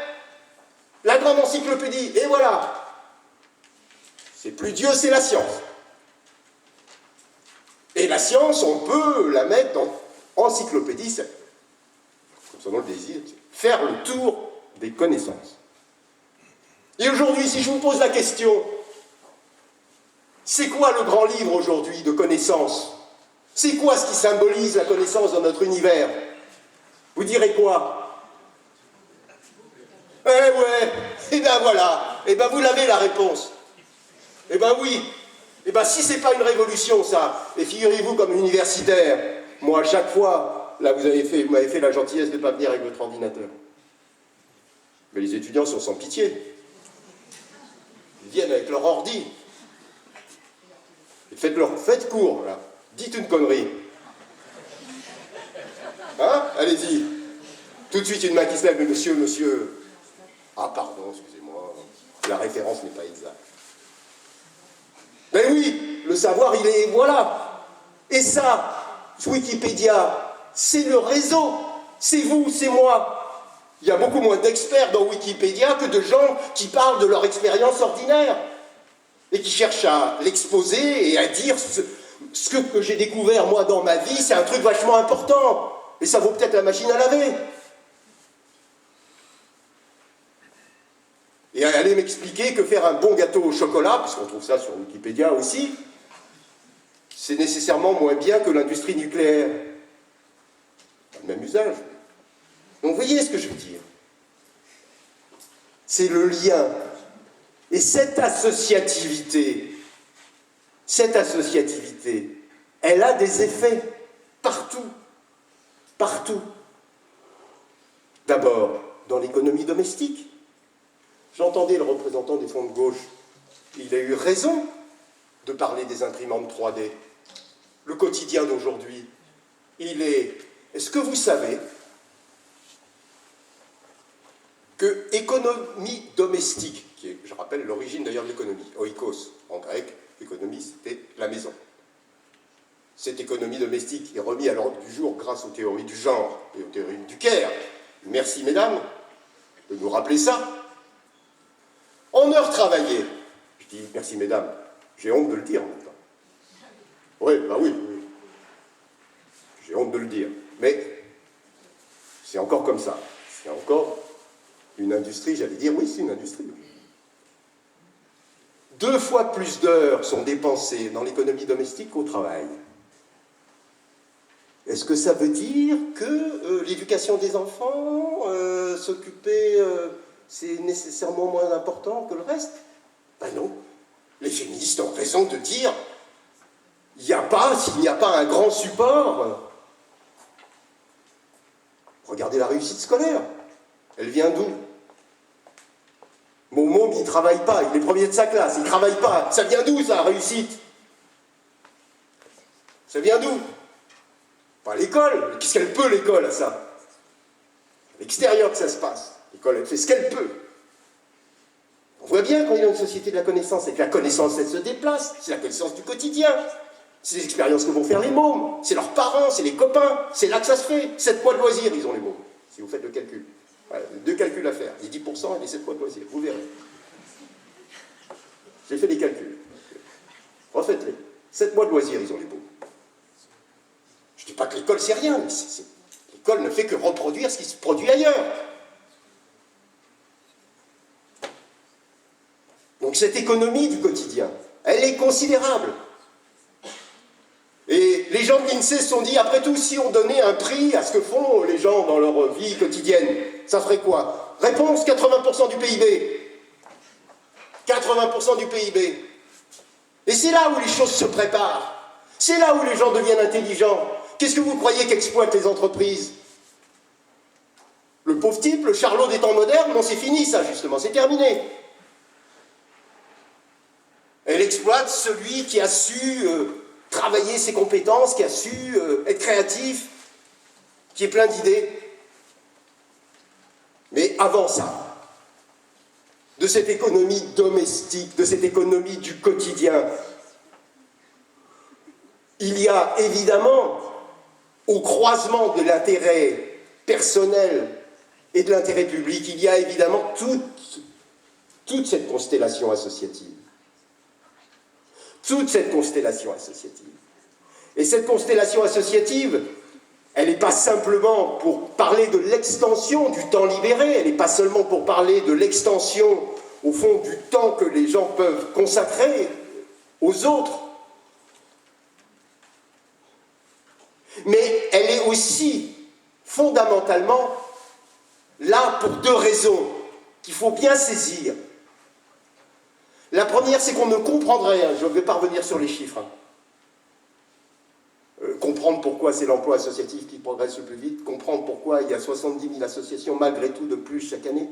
la grande encyclopédie, et voilà. C'est plus Dieu, c'est la science. Et la science, on peut la mettre dans encyclopédie, c'est, comme son nom le désire, faire le tour des connaissances. Et aujourd'hui, si je vous pose la question, c'est quoi le grand livre aujourd'hui de connaissances? C'est quoi ce qui symbolise la connaissance dans notre univers? Vous direz quoi? Eh ouais, et ben voilà, et ben vous l'avez la réponse. Eh ben oui, eh ben si c'est pas une révolution ça, et figurez-vous comme universitaire, moi à chaque fois, là vous m'avez fait la gentillesse de ne pas venir avec votre ordinateur. Mais les étudiants sont sans pitié. Ils viennent avec leur ordi. Et faites court, là. Dites une connerie. Hein? Allez-y. Tout de suite, une main qui se lève, mais monsieur. Ah, pardon, excusez-moi. La référence n'est pas exacte. Mais oui, le savoir, il est... Voilà. Et ça, Wikipédia, c'est le réseau. C'est vous, c'est moi. Il y a beaucoup moins d'experts dans Wikipédia que de gens qui parlent de leur expérience ordinaire et qui cherchent à l'exposer et à dire ce que j'ai découvert moi dans ma vie, c'est un truc vachement important et ça vaut peut-être la machine à laver. Et aller m'expliquer que faire un bon gâteau au chocolat, puisqu'on trouve ça sur Wikipédia aussi, c'est nécessairement moins bien que l'industrie nucléaire. Pas le même usage. Donc vous voyez ce que je veux dire? C'est le lien. Et cette associativité, elle a des effets partout. Partout. D'abord, dans l'économie domestique. J'entendais le représentant des fonds de gauche. Il a eu raison de parler des imprimantes 3D. Le quotidien d'aujourd'hui, il est... Est-ce que vous savez que économie domestique, qui est, je rappelle, l'origine d'ailleurs de l'économie, oikos en grec, économie c'était la maison. Cette économie domestique est remise à l'ordre du jour grâce aux théories du genre et aux théories du Caire. Merci mesdames de nous rappeler ça. En heures travaillées, je dis merci mesdames, j'ai honte de le dire en même temps. Oui, bah oui. J'ai honte de le dire, mais c'est encore comme ça, c'est encore une industrie, j'allais dire, oui, c'est une industrie. 2 fois plus d'heures sont dépensées dans l'économie domestique qu'au travail. Est-ce que ça veut dire que l'éducation des enfants, s'occuper, c'est nécessairement moins important que le reste? Ben non. Les féministes ont raison de dire, s'il n'y a pas un grand support, regardez la réussite scolaire. Elle vient d'où? Mon môme, il ne travaille pas, il est premier de sa classe, il ne travaille pas. Ça vient d'où, ça, réussite? Ça vient d'où? Pas l'école. Qu'est-ce qu'elle peut, l'école, à ça? À l'extérieur que ça se passe. L'école, elle fait ce qu'elle peut. On voit bien quand il y a une société de la connaissance, et que la connaissance, elle se déplace. C'est la connaissance du quotidien. C'est les expériences que vont faire les mômes. C'est leurs parents, c'est les copains. C'est là que ça se fait. 7 mois de loisirs, ils ont les mômes. Si vous faites le calcul. Voilà, 2 calculs à faire, les 10% et les 7 mois de loisirs, vous verrez. J'ai fait les calculs. Refaites-les. 7 mois de loisirs, ils ont les beaux. Je ne dis pas que l'école, c'est rien, mais l'école ne fait que reproduire ce qui se produit ailleurs. Donc cette économie du quotidien, elle est considérable. Et les gens de l'INSEE se sont dit, après tout, si on donnait un prix à ce que font les gens dans leur vie quotidienne, ça ferait quoi? Réponse, 80% du PIB. 80% du PIB. Et c'est là où les choses se préparent. C'est là où les gens deviennent intelligents. Qu'est-ce que vous croyez qu'exploitent les entreprises? Le pauvre type, le charlot des temps modernes, non, c'est fini ça, justement, c'est terminé. Elle exploite celui qui a su... travailler ses compétences, qui a su être créatif, qui est plein d'idées. Mais avant ça, de cette économie domestique, de cette économie du quotidien, il y a évidemment, au croisement de l'intérêt personnel et de l'intérêt public, il y a évidemment toute cette constellation associative. Toute cette constellation associative. Et cette constellation associative, elle n'est pas simplement pour parler de l'extension du temps libéré, elle n'est pas seulement pour parler de l'extension, au fond, du temps que les gens peuvent consacrer aux autres. Mais elle est aussi, fondamentalement, là pour deux raisons qu'il faut bien saisir. La première, c'est qu'on ne comprendrait rien, je ne vais pas revenir sur les chiffres, comprendre pourquoi c'est l'emploi associatif qui progresse le plus vite, comprendre pourquoi il y a 70 000 associations malgré tout de plus chaque année.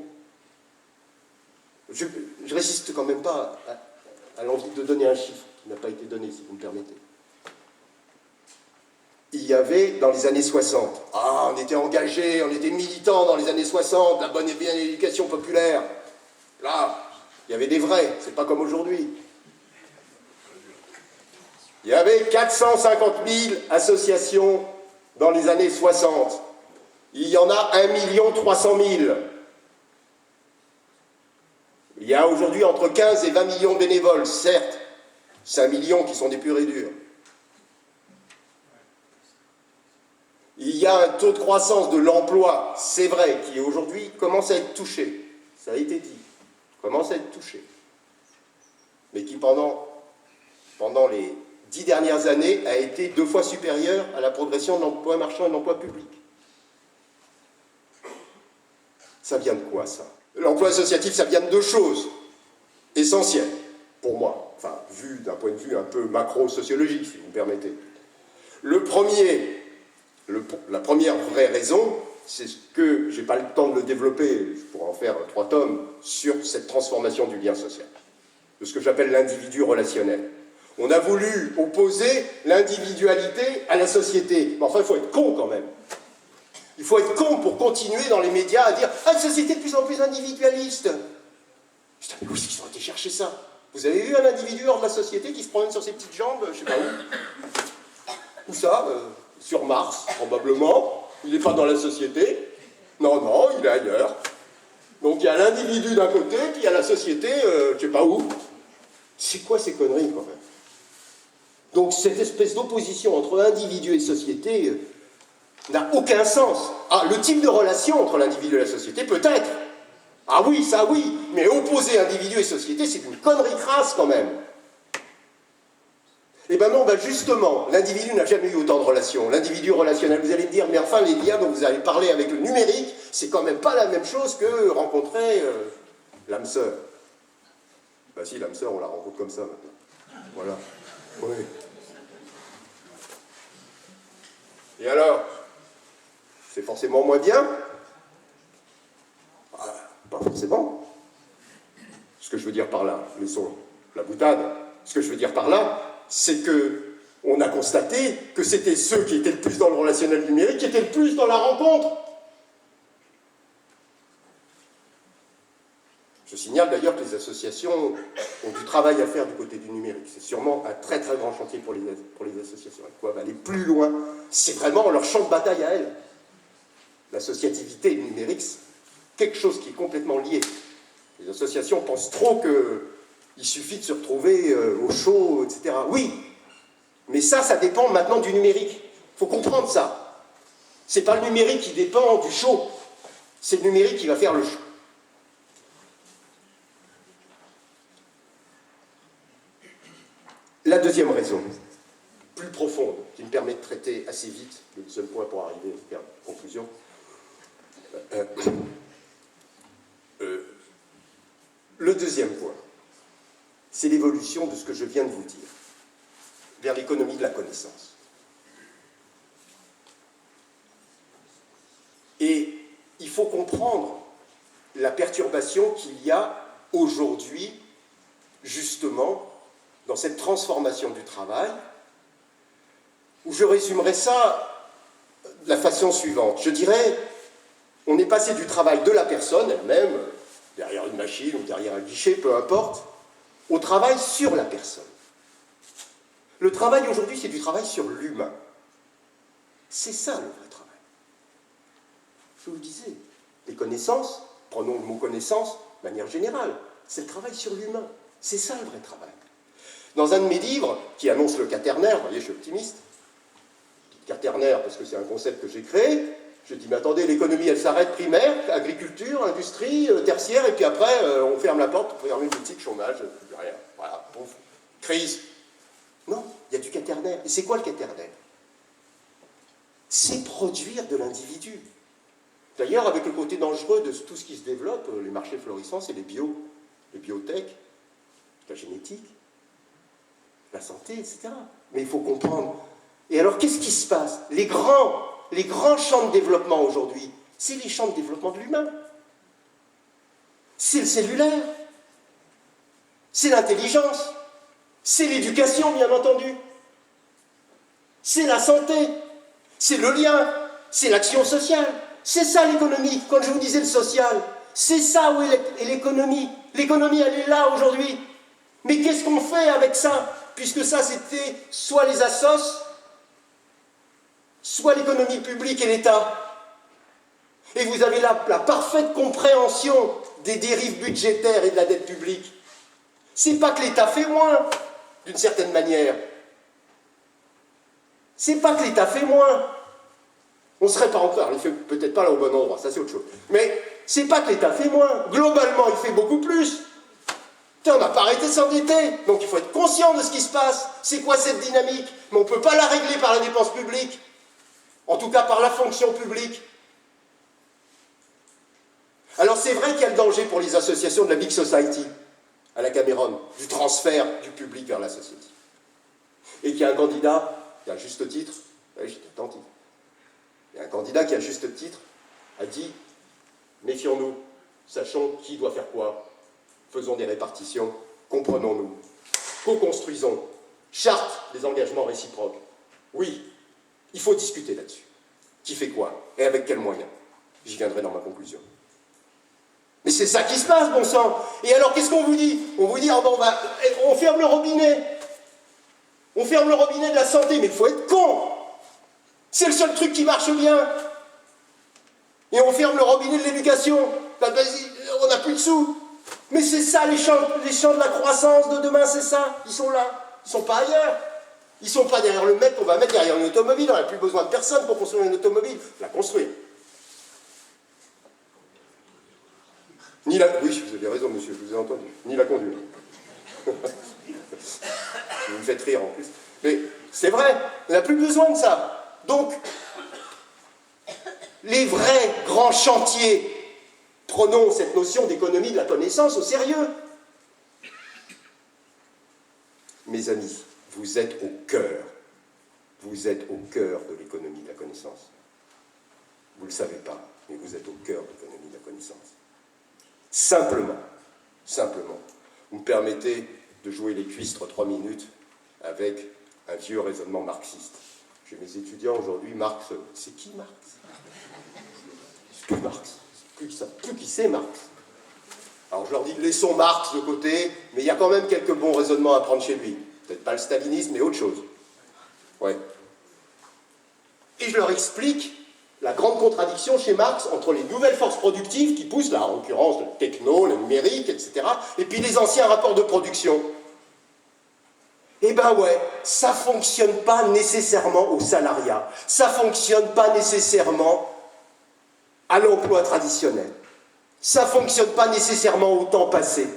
Je résiste quand même pas à l'envie de donner un chiffre qui n'a pas été donné, si vous me permettez. Il y avait, dans les années 60, on était engagés, on était militants dans les années 60, la bonne et bien éducation populaire. Là, il y avait des vrais, c'est pas comme aujourd'hui. Il y avait 450 000 associations dans les années 60. Il y en a 1 300 000. Il y a aujourd'hui entre 15 et 20 millions de bénévoles, certes. 5 millions qui sont des purs et durs. Il y a un taux de croissance de l'emploi, c'est vrai, qui aujourd'hui commence à être touché. Ça a été dit. Commence à être touché. Mais qui pendant les 10 dernières années a été 2 fois supérieur à la progression de l'emploi marchand et de l'emploi public. Ça vient de quoi, ça? L'emploi associatif, ça vient de 2 choses essentielles, pour moi, enfin, vu d'un point de vue un peu macro-sociologique, si vous me permettez. La première vraie raison, c'est ce que, je n'ai pas le temps de le développer, je pourrais en faire 3 tomes, sur cette transformation du lien social, de ce que j'appelle l'individu relationnel. On a voulu opposer l'individualité à la société. Mais enfin, il faut être con quand même. Il faut être con pour continuer dans les médias à dire « Ah, une société de plus en plus individualiste !» Putain, mais où est-ce qu'ils ont été chercher ça? Vous avez vu un individu hors de la société qui se promène sur ses petites jambes, je ne sais pas où? Où ça? Sur Mars, probablement. Il n'est pas dans la société. Non, il est ailleurs. Donc il y a l'individu d'un côté, puis il y a la société, je ne sais pas où. C'est quoi ces conneries, quand même? Donc cette espèce d'opposition entre individu et société n'a aucun sens. Le type de relation entre l'individu et la société, peut-être. Ah oui, ça oui, mais opposer individu et société, c'est une connerie crasse, quand même. Eh ben non, justement, l'individu n'a jamais eu autant de relations. L'individu relationnel, vous allez me dire, mais enfin, les liens dont vous avez parlé avec le numérique, c'est quand même pas la même chose que rencontrer l'âme sœur. Si, l'âme sœur, on la rencontre comme ça, maintenant. Voilà. Oui. Et alors, c'est forcément moins bien? Pas forcément. Ce que je veux dire par là, laissons la boutade, ce que je veux dire par là, c'est qu'on a constaté que c'était ceux qui étaient le plus dans le relationnel numérique qui étaient le plus dans la rencontre. Je signale d'ailleurs que les associations ont du travail à faire du côté du numérique. C'est sûrement un très très grand chantier pour les associations. Elles doivent aller plus loin. C'est vraiment leur champ de bataille à elles. L'associativité et le numérique, c'est quelque chose qui est complètement lié. Les associations pensent trop qu'il suffit de se retrouver au chaud, etc. Oui, mais ça dépend maintenant du numérique. Il faut comprendre ça. C'est pas le numérique qui dépend du chaud. C'est le numérique qui va faire le chaud. La deuxième raison, plus profonde, qui me permet de traiter assez vite, le seul point pour arriver à une conclusion, le deuxième point, c'est l'évolution de ce que je viens de vous dire, vers l'économie de la connaissance. Et il faut comprendre la perturbation qu'il y a aujourd'hui, justement, dans cette transformation du travail, où je résumerai ça la façon suivante. Je dirais, on est passé du travail de la personne elle-même, derrière une machine ou derrière un guichet, peu importe, au travail sur la personne. Le travail aujourd'hui, c'est du travail sur l'humain. C'est ça le vrai travail. Je vous le disais, les connaissances, prenons le mot connaissance de manière générale, c'est le travail sur l'humain. C'est ça le vrai travail. Dans un de mes livres, qui annonce le quaternaire, vous voyez, je suis optimiste, quaternaire parce que c'est un concept que j'ai créé, je dis, mais attendez, l'économie, elle s'arrête primaire, agriculture, industrie, tertiaire, et puis après, on ferme la porte, on ferme une boutique, chômage, plus rien. Voilà, pouf, crise. Non, il y a du quaternaire. Et c'est quoi le quaternaire? C'est produire de l'individu. D'ailleurs, avec le côté dangereux de tout ce qui se développe, les marchés florissants, c'est les biotech, la génétique, la santé, etc. Mais il faut comprendre. Et alors, qu'est-ce qui se passe? Les grands champs de développement aujourd'hui, c'est les champs de développement de l'humain. C'est le cellulaire. C'est l'intelligence. C'est l'éducation, bien entendu. C'est la santé. C'est le lien. C'est l'action sociale. C'est ça l'économie. Quand je vous disais le social, c'est ça où est l'économie. L'économie, elle est là aujourd'hui. Mais qu'est-ce qu'on fait avec ça? Puisque ça, c'était soit les assos, soit l'économie publique et l'État. Et vous avez là la parfaite compréhension des dérives budgétaires et de la dette publique. C'est pas que l'État fait moins, d'une certaine manière. C'est pas que l'État fait moins. On serait pas encore, il fait peut-être pas là au bon endroit, ça c'est autre chose. Mais c'est pas que l'État fait moins. Globalement, il fait beaucoup plus. On n'a pas arrêté de s'endetter, donc il faut être conscient de ce qui se passe. C'est quoi cette dynamique? Mais on ne peut pas la régler par la dépense publique. En tout cas, par la fonction publique. Alors c'est vrai qu'il y a le danger pour les associations de la Big Society, à la Cameron, du transfert du public vers la société. Et qu'il y a un candidat, qui à juste titre, oui, j'étais attentif, il y a un candidat qui à juste titre a dit, méfions-nous, sachons qui doit faire quoi, faisons des répartitions, comprenons-nous, co-construisons, charte des engagements réciproques. Oui, il faut discuter là-dessus. Qui fait quoi? Et avec quels moyens? J'y viendrai dans ma conclusion. Mais c'est ça qui se passe, bon sang. Et alors, qu'est-ce qu'on vous dit? On vous dit, oh bon, on ferme le robinet. On ferme le robinet de la santé, mais il faut être con. C'est le seul truc qui marche bien. Et on ferme le robinet de l'éducation. On n'a plus de sous. Mais c'est ça, les champs de la croissance de demain, c'est ça. Ils sont là. Ils ne sont pas ailleurs. Ils ne sont pas derrière le mec qu'on va mettre derrière une automobile. On n'a plus besoin de personne pour construire une automobile. La construire. Oui, vous avez raison, monsieur, je vous ai entendu. Ni la conduire. Vous me faites rire en plus. Mais c'est vrai, on n'a plus besoin de ça. Donc, les vrais grands chantiers, prenons cette notion d'économie de la connaissance au sérieux. Mes amis, vous êtes au cœur. Vous êtes au cœur de l'économie de la connaissance. Vous ne le savez pas, mais vous êtes au cœur de l'économie de la connaissance. Simplement, vous me permettez de jouer les cuistres 3 minutes avec un vieux raisonnement marxiste. J'ai mes étudiants aujourd'hui, Marx, c'est qui Marx? C'est plus Marx, ils ne savent plus qui c'est Marx. Alors je leur dis, laissons Marx de côté, mais il y a quand même quelques bons raisonnements à prendre chez lui. Peut-être pas le stalinisme, mais autre chose. Ouais. Et je leur explique la grande contradiction chez Marx entre les nouvelles forces productives qui poussent, là, en l'occurrence le techno, le numérique, etc., et puis les anciens rapports de production. Eh ben ouais, ça ne fonctionne pas nécessairement au salariat, ça ne fonctionne pas nécessairement à l'emploi traditionnel, ça ne fonctionne pas nécessairement au temps passé.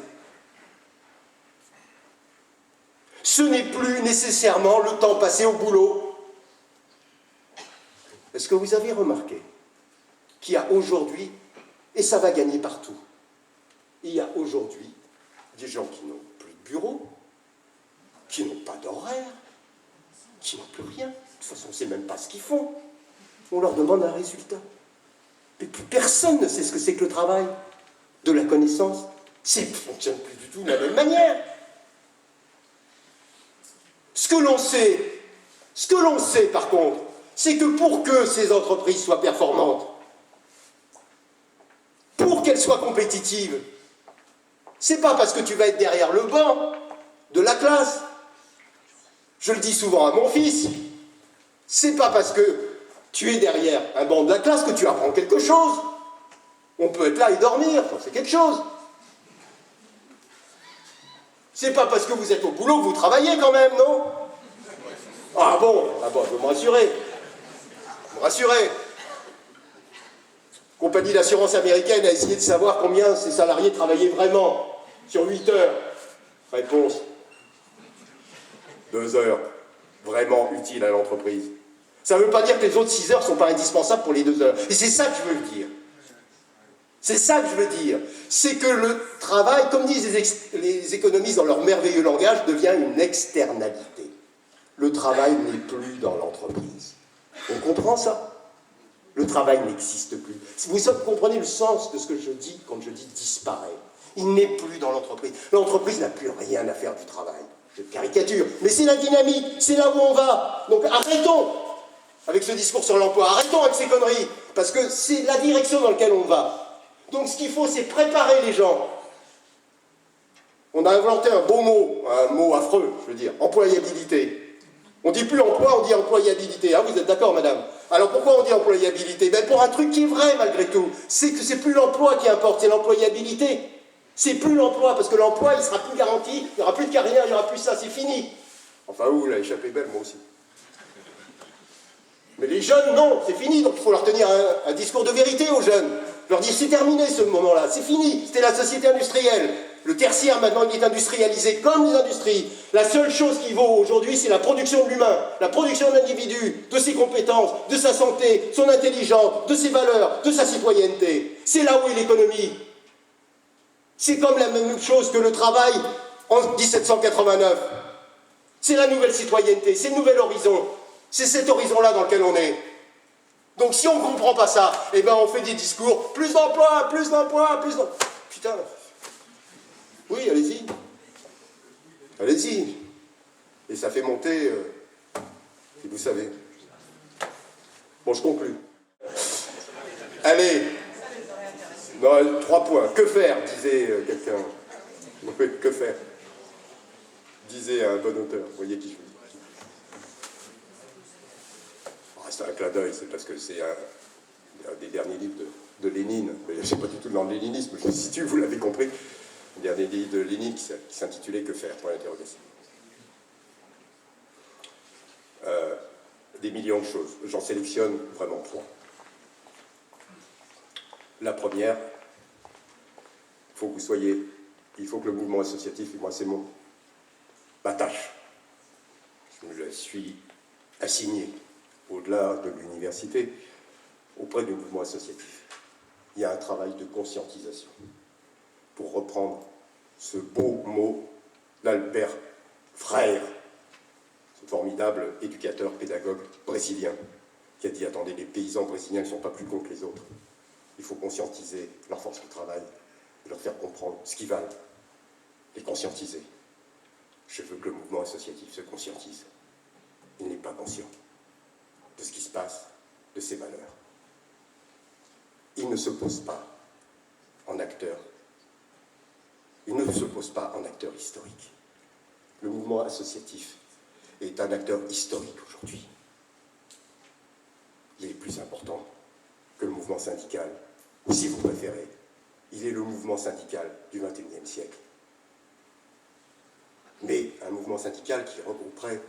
Ce n'est plus nécessairement le temps passé au boulot. Est-ce que vous avez remarqué qu'il y a aujourd'hui, et ça va gagner partout, il y a aujourd'hui des gens qui n'ont plus de bureau, qui n'ont pas d'horaire, qui n'ont plus rien. De toute façon, on ne sait même pas ce qu'ils font. On leur demande un résultat. Mais plus personne ne sait ce que c'est que le travail, de la connaissance. Ça ne fonctionne plus du tout de la même manière. Ce que l'on sait par contre, c'est que pour que ces entreprises soient performantes, pour qu'elles soient compétitives, c'est pas parce que tu vas être derrière le banc de la classe. Je le dis souvent à mon fils, c'est pas parce que tu es derrière un banc de la classe que tu apprends quelque chose. On peut être là et dormir, c'est quelque chose. C'est pas parce que vous êtes au boulot que vous travaillez quand même, non? Ah bon, je veux me rassurer. Me rassurer. Compagnie d'assurance américaine a essayé de savoir combien ses salariés travaillaient vraiment sur 8 heures. Réponse. 2 heures. Vraiment utile à l'entreprise. Ça ne veut pas dire que les autres 6 heures ne sont pas indispensables pour les 2 heures. Et c'est ça que je veux dire. C'est ça que je veux dire. C'est que le travail, comme disent les économistes dans leur merveilleux langage, devient une externalité. Le travail n'est plus dans l'entreprise. On comprend ça? Le travail n'existe plus. Vous comprenez le sens de ce que je dis quand je dis disparaît. Il n'est plus dans l'entreprise. L'entreprise n'a plus rien à faire du travail. Je caricature, mais c'est la dynamique, c'est là où on va. Donc arrêtons avec ce discours sur l'emploi, arrêtons avec ces conneries, parce que c'est la direction dans laquelle on va. Donc ce qu'il faut, c'est préparer les gens. On a inventé un beau mot, un mot affreux, je veux dire, employabilité. On ne dit plus emploi, on dit employabilité. Ah, vous êtes d'accord, madame? Alors pourquoi on dit employabilité? Ben pour un truc qui est vrai malgré tout. C'est que c'est plus l'emploi qui importe, c'est l'employabilité. C'est plus l'emploi, parce que l'emploi, il sera plus garanti, il n'y aura plus de carrière, il n'y aura plus ça, c'est fini. Enfin, vous, la échappée belle, moi aussi. Mais les jeunes, non, c'est fini, donc il faut leur tenir un discours de vérité aux jeunes. Leur dire, c'est terminé ce moment-là, c'est fini, c'était la société industrielle. Le tertiaire, maintenant, il est industrialisé comme les industries. La seule chose qui vaut aujourd'hui, c'est la production de l'humain, la production de l'individu, de ses compétences, de sa santé, son intelligence, de ses valeurs, de sa citoyenneté. C'est là où est l'économie. C'est comme la même chose que le travail en 1789. C'est la nouvelle citoyenneté, c'est le nouvel horizon. C'est cet horizon-là dans lequel on est. Donc si on ne comprend pas ça, eh ben on fait des discours, plus d'emplois, plus d'emplois, plus d'emplois. Putain. Oui, allez-y. Allez-y. Et ça fait monter, si vous savez. Bon, je conclus. Allez. Non, 3 points. Que faire, disait quelqu'un. Oui, que faire, disait un bon auteur. Vous voyez qui je veux dire. C'est un clin d'œil, c'est parce que c'est un des derniers livres de Lénine. Mais je ne sais pas du tout dans le léninisme, je me situe, vous l'avez compris. Le dernier livre de Lénine qui s'intitulait Que faire, point d'interrogation. Des millions de choses. J'en sélectionne vraiment 3. La première, il faut que le mouvement associatif, et moi c'est ma tâche, je me la suis assignée au-delà de l'université, auprès du mouvement associatif. Il y a un travail de conscientisation. Pour reprendre ce beau mot d'Albert Freire, ce formidable éducateur, pédagogue brésilien, qui a dit, attendez, les paysans brésiliens ne sont pas plus cons que les autres. Il faut conscientiser leur force de travail, et leur faire comprendre ce qu'ils valent, les conscientiser. Je veux que le mouvement associatif se conscientise. Il n'est pas conscient de ce qui se passe, de ses valeurs. Il ne se pose pas en acteur. Il ne se pose pas en acteur historique. Le mouvement associatif est un acteur historique aujourd'hui. Il est plus important que le mouvement syndical, ou si vous préférez, il est le mouvement syndical du XXIe siècle. Mais un mouvement syndical qui regrouperait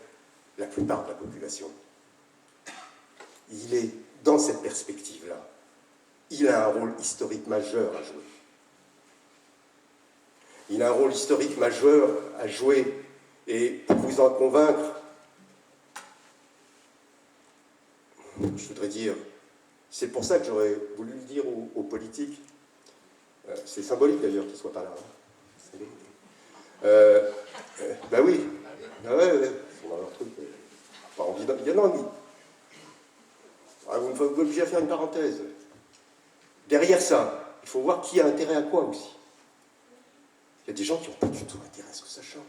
la plupart de la population. Il est dans cette perspective-là. Il a un rôle historique majeur à jouer. Il a un rôle historique majeur à jouer. Et pour vous en convaincre, je voudrais dire, c'est pour ça que j'aurais voulu le dire aux politiques. C'est symbolique d'ailleurs qu'ils ne soient pas là. Ben oui. Ben ouais, ils sont dans leur truc. Pas envie de... Il y en a envie. Vous me obligez à faire une parenthèse. Derrière ça, il faut voir qui a intérêt à quoi aussi. Il y a des gens qui n'ont pas du tout intérêt à ce que ça change.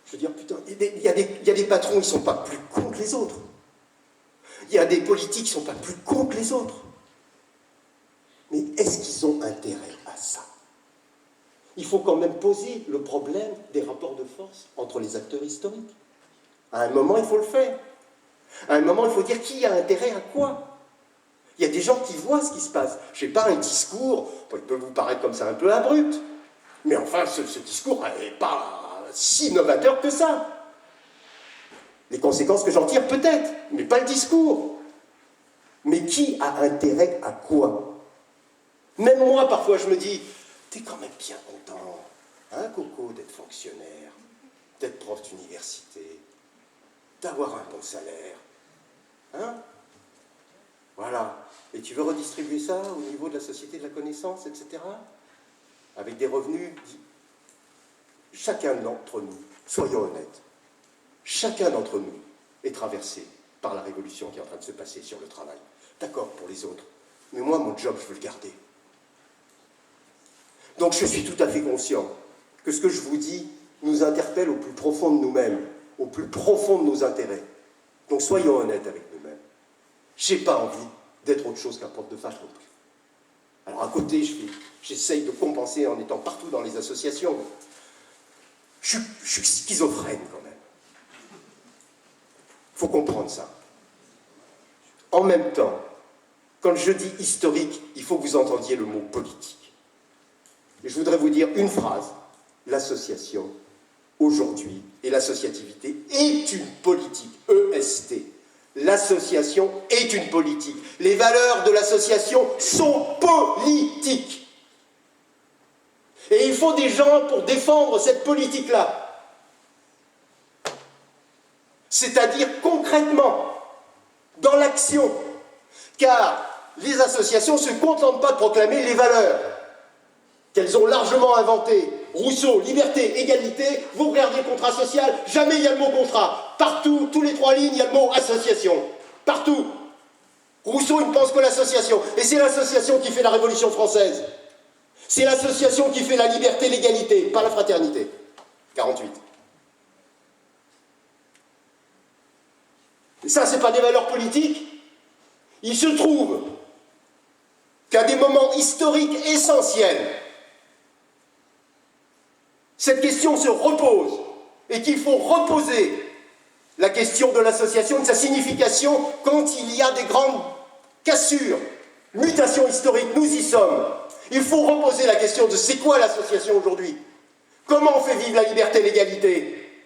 Je veux dire, putain, il y a des patrons, ils ne sont pas plus cons que les autres. Il y a des politiques qui ne sont pas plus cons que les autres. Mais est-ce qu'ils ont intérêt à ça? Il faut quand même poser le problème des rapports de force entre les acteurs historiques. À un moment, il faut le faire. À un moment, il faut dire qui a intérêt à quoi. Il y a des gens qui voient ce qui se passe. Je ne sais pas, un discours, il peut vous paraître comme ça un peu abrupt, mais enfin, ce discours n'est pas si novateur que ça. Les conséquences que j'en tire, peut-être, mais pas le discours. Mais qui a intérêt à quoi? Même moi, parfois, je me dis, t'es quand même bien content, hein, Coco, d'être fonctionnaire, d'être prof d'université, d'avoir un bon salaire. Hein? Voilà. Et tu veux redistribuer ça au niveau de la société de la connaissance, etc. Avec des revenus. Chacun d'entre nous, soyons honnêtes, chacun d'entre nous est traversé par la révolution qui est en train de se passer sur le travail. D'accord pour les autres, mais moi, mon job, je veux le garder. Donc je suis tout à fait conscient que ce que je vous dis nous interpelle au plus profond de nous-mêmes, au plus profond de nos intérêts. Donc soyons honnêtes avec nous-mêmes. Je n'ai pas envie d'être autre chose qu'un prof de fac non plus. Alors à côté, j'essaye de compenser en étant partout dans les associations. Je suis schizophrène quand même. Il faut comprendre ça. En même temps, quand je dis historique, il faut que vous entendiez le mot politique. Et je voudrais vous dire une phrase. L'association, aujourd'hui, et l'associativité est une politique. EST. L'association est une politique. Les valeurs de l'association sont politiques. Et il faut des gens pour défendre cette politique-là. C'est-à-dire concrètement, dans l'action. Car les associations ne se contentent pas de proclamer les valeurs qu'elles ont largement inventées. Rousseau, liberté, égalité, vous regardez le contrat social, jamais il y a le mot contrat. Partout, tous les 3 lignes, il y a le mot association. Partout. Rousseau, il ne pense que l'association. Et c'est l'association qui fait la Révolution française. C'est l'association qui fait la liberté, l'égalité, pas la fraternité. 48. Et ça, c'est pas des valeurs politiques. Il se trouve qu'à des moments historiques essentiels, cette question se repose et qu'il faut reposer la question de l'association, de sa signification quand il y a des grandes cassures, mutations historiques, nous y sommes. Il faut reposer la question de c'est quoi l'association aujourd'hui? Comment on fait vivre la liberté, l'égalité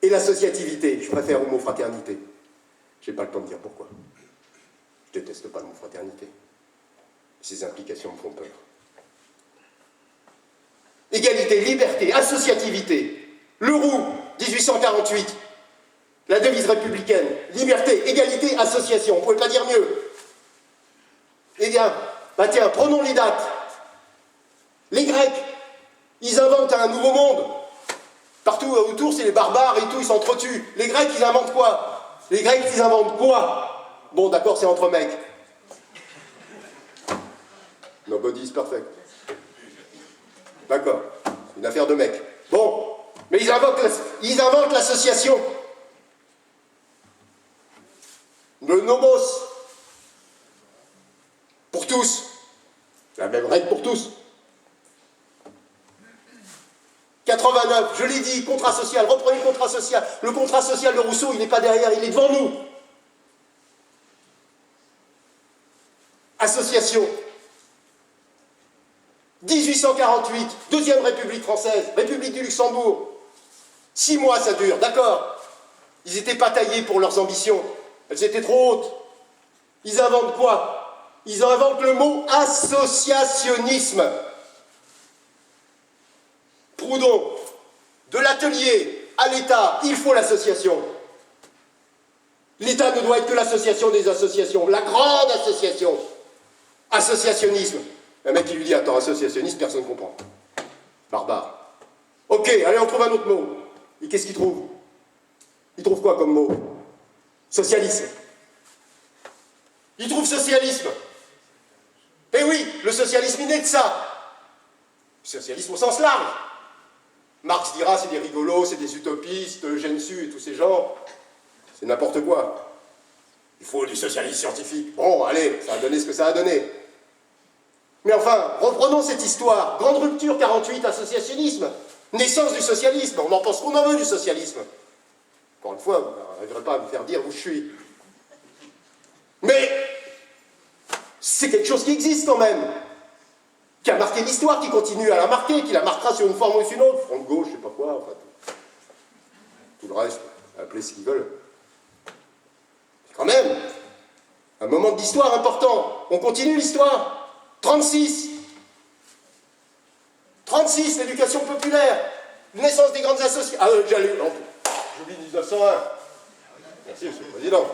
et l'associativité? Je préfère au mot fraternité. Je n'ai pas le temps de dire pourquoi. Je ne déteste pas le mot fraternité. Ses implications me font peur. Égalité, liberté, associativité. Leroux, 1848. La devise républicaine. Liberté, égalité, association. On ne pouvait pas dire mieux. Eh bien, bah tiens, prenons les dates. Les Grecs, ils inventent un nouveau monde. Partout autour, c'est les barbares et tout, ils s'entretuent. Les Grecs, ils inventent quoi? Les Grecs, ils inventent quoi? Bon, d'accord, c'est entre mecs. Nobody is perfect. D'accord, une affaire de mecs. Bon, mais ils inventent l'association. Le nomos. Pour tous. La même règle pour tous. 89, je l'ai dit, contrat social, reprenez le contrat social. Le contrat social de Rousseau, il n'est pas derrière, il est devant nous. Association. 1848, Deuxième République française, République du Luxembourg. 6 mois ça dure, d'accord. Ils n'étaient pas taillés pour leurs ambitions. Elles étaient trop hautes. Ils inventent quoi? Ils inventent le mot associationnisme. Proudhon, de l'atelier à l'État, il faut l'association. L'État ne doit être que l'association des associations, la grande association. Associationnisme. Un mec qui lui dit, attends, associationniste, personne ne comprend. Barbare. Ok, allez, on trouve un autre mot. Et qu'est-ce qu'il trouve? Il trouve quoi comme mot? Socialisme. Il trouve socialisme. Eh oui, le socialisme, il naît de ça. Le socialisme au sens large. Marx dira, c'est des rigolos, c'est des utopistes, Eugène Sue et tous ces gens. C'est n'importe quoi. Il faut du socialisme scientifique. Bon, allez, ça a donné ce que ça a donné. Mais enfin, reprenons cette histoire. Grande rupture 48, associationnisme. Naissance du socialisme. On en pense qu'on en veut du socialisme. Encore une fois, vous n'arriverez pas à me faire dire où je suis. Mais c'est quelque chose qui existe quand même. Qui a marqué l'histoire, qui continue à la marquer, qui la marquera sur une forme ou sur une autre. Front de gauche, je sais pas quoi, enfin tout le reste, appelez ce qu'ils veulent. Quand même, un moment d'histoire important. On continue l'histoire. 36. 36, l'éducation populaire. Naissance des grandes associations. Ah, j'oublie 1901. Merci, Monsieur le Président.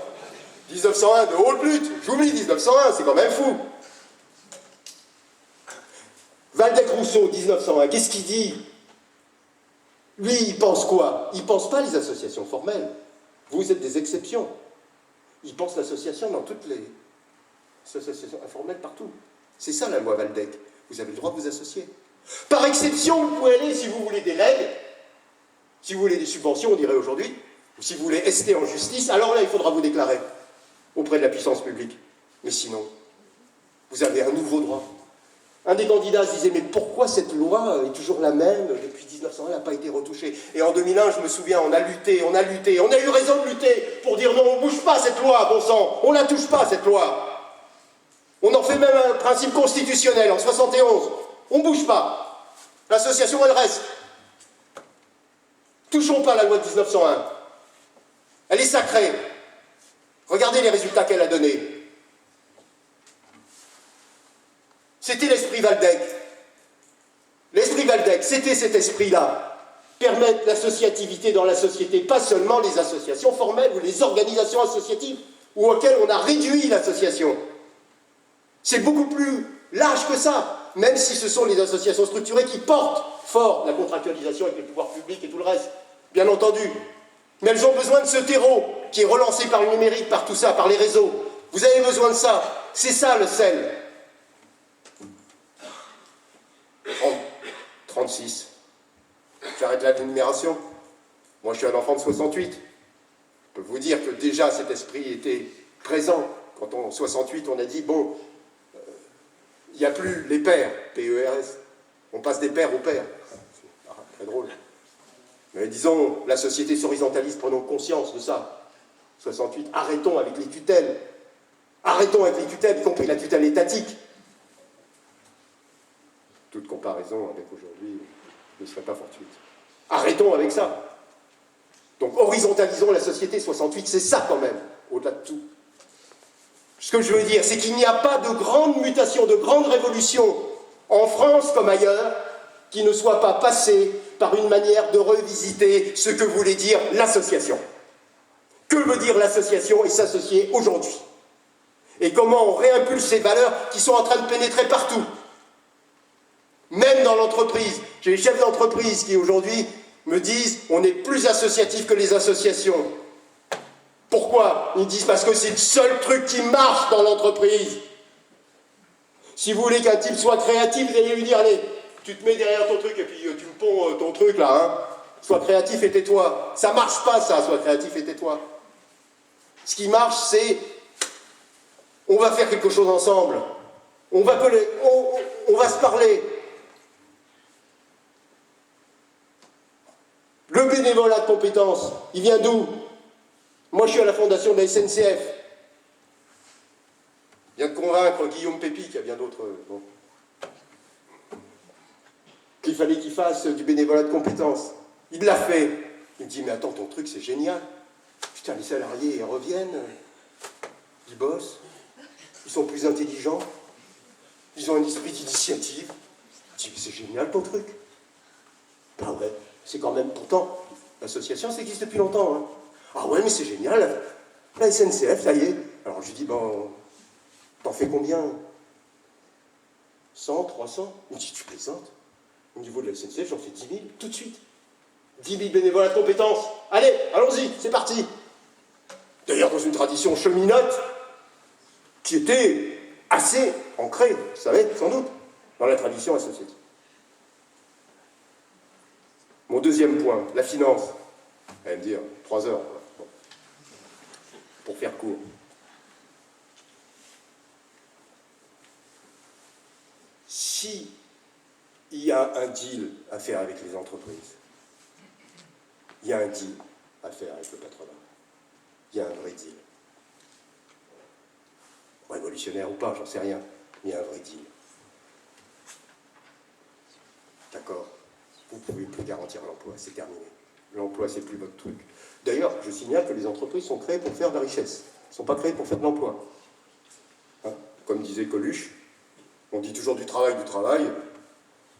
1901 de Haute-Lutte. J'oublie 1901, c'est quand même fou. Waldeck-Rousseau, 1901, qu'est-ce qu'il dit? Lui, il pense quoi? Il ne pense pas les associations formelles. Vous êtes des exceptions. Il pense l'association dans toutes les associations informelles partout. C'est ça la loi Waldeck. Vous avez le droit de vous associer. Par exception, vous pouvez aller, si vous voulez des legs, si vous voulez des subventions, on dirait aujourd'hui, ou si vous voulez ester en justice, alors là, il faudra vous déclarer auprès de la puissance publique. Mais sinon, vous avez un nouveau droit. Un des candidats se disait, mais pourquoi cette loi est toujours la même depuis 1901, elle n'a pas été retouchée? Et en 2001, je me souviens, on a lutté, on a eu raison de lutter pour dire non, on ne bouge pas cette loi, bon sang, on ne la touche pas cette loi. On en fait même un principe constitutionnel en 71. On ne bouge pas. L'association, elle reste. Touchons pas la loi de 1901. Elle est sacrée. Regardez les résultats qu'elle a donnés. C'était l'esprit Waldeck. L'esprit Waldeck, c'était cet esprit-là. Permettre l'associativité dans la société, pas seulement les associations formelles ou les organisations associatives ou auxquelles on a réduit l'association. C'est beaucoup plus large que ça, même si ce sont les associations structurées qui portent fort la contractualisation avec les pouvoirs publics et tout le reste, bien entendu. Mais elles ont besoin de ce terreau qui est relancé par le numérique, par tout ça, par les réseaux. Vous avez besoin de ça. C'est ça le sel. 36. J'arrête là l'énumération. Moi, je suis un enfant de 68. Je peux vous dire que déjà cet esprit était présent. Quand en 68, on a dit, bon, il n'y a plus les pairs, P-E-R-S. On passe des pairs aux pairs. C'est très drôle. Mais disons, la société s'horizontalise, prenons conscience de ça. 68, arrêtons avec les tutelles. Arrêtons avec les tutelles, y compris la tutelle étatique. Toute comparaison avec aujourd'hui ne serait pas fortuite. Arrêtons avec ça. Donc horizontalisons la société. 68, c'est ça quand même, au-delà de tout. Ce que je veux dire, c'est qu'il n'y a pas de grande mutation, de grande révolution, en France comme ailleurs, qui ne soit pas passée par une manière de revisiter ce que voulait dire l'association. Que veut dire l'association et s'associer aujourd'hui? Et comment on réimpulse ces valeurs qui sont en train de pénétrer partout? Même dans l'entreprise. J'ai des chefs d'entreprise qui aujourd'hui me disent on est plus associatif que les associations. Pourquoi? Ils disent parce que c'est le seul truc qui marche dans l'entreprise. Si vous voulez qu'un type soit créatif, vous allez lui dire allez, tu te mets derrière ton truc et puis tu me ponds ton truc là, hein. Sois créatif et tais-toi. Ça marche pas ça, sois créatif et tais-toi. Ce qui marche, c'est on va faire quelque chose ensemble. On va se parler. Le bénévolat de compétences, il vient d'où? Moi, je suis à la fondation de la SNCF. Je viens de convaincre Guillaume Pépi, qu'il y a bien d'autres... Bon, qu'il fallait qu'il fasse du bénévolat de compétences. Il l'a fait. Il me dit, mais attends, ton truc, c'est génial. Putain, les salariés, ils reviennent, ils bossent, ils sont plus intelligents, ils ont un esprit d'initiative. Je dis, mais c'est génial, ton truc. Ah ouais. C'est quand même, pourtant, l'association, ça existe depuis longtemps. Hein. Ah ouais, mais c'est génial, la SNCF, ça y est. Alors je lui dis, bon, t'en fais combien? 100, 300? Il me dit, tu plaisantes? Au niveau de la SNCF, j'en fais 10 000, tout de suite. 10 000 bénévoles de compétences. Allez, allons-y, c'est parti. D'ailleurs, dans une tradition cheminote, qui était assez ancrée, vous savez, sans doute, dans la tradition associative. Mon deuxième point, la finance. Vous allez me dire, 3 heures, voilà. Bon. Pour faire court. si il y a un deal à faire avec les entreprises, il y a un deal à faire avec le patronat, il y a un vrai deal. Révolutionnaire ou pas, j'en sais rien, mais il y a un vrai deal. D'accord? Vous ne pouvez plus garantir l'emploi, c'est terminé. L'emploi, c'est plus votre truc. D'ailleurs, je signale que les entreprises sont créées pour faire de la richesse. Elles ne sont pas créées pour faire de l'emploi. Hein? Comme disait Coluche, on dit toujours du travail.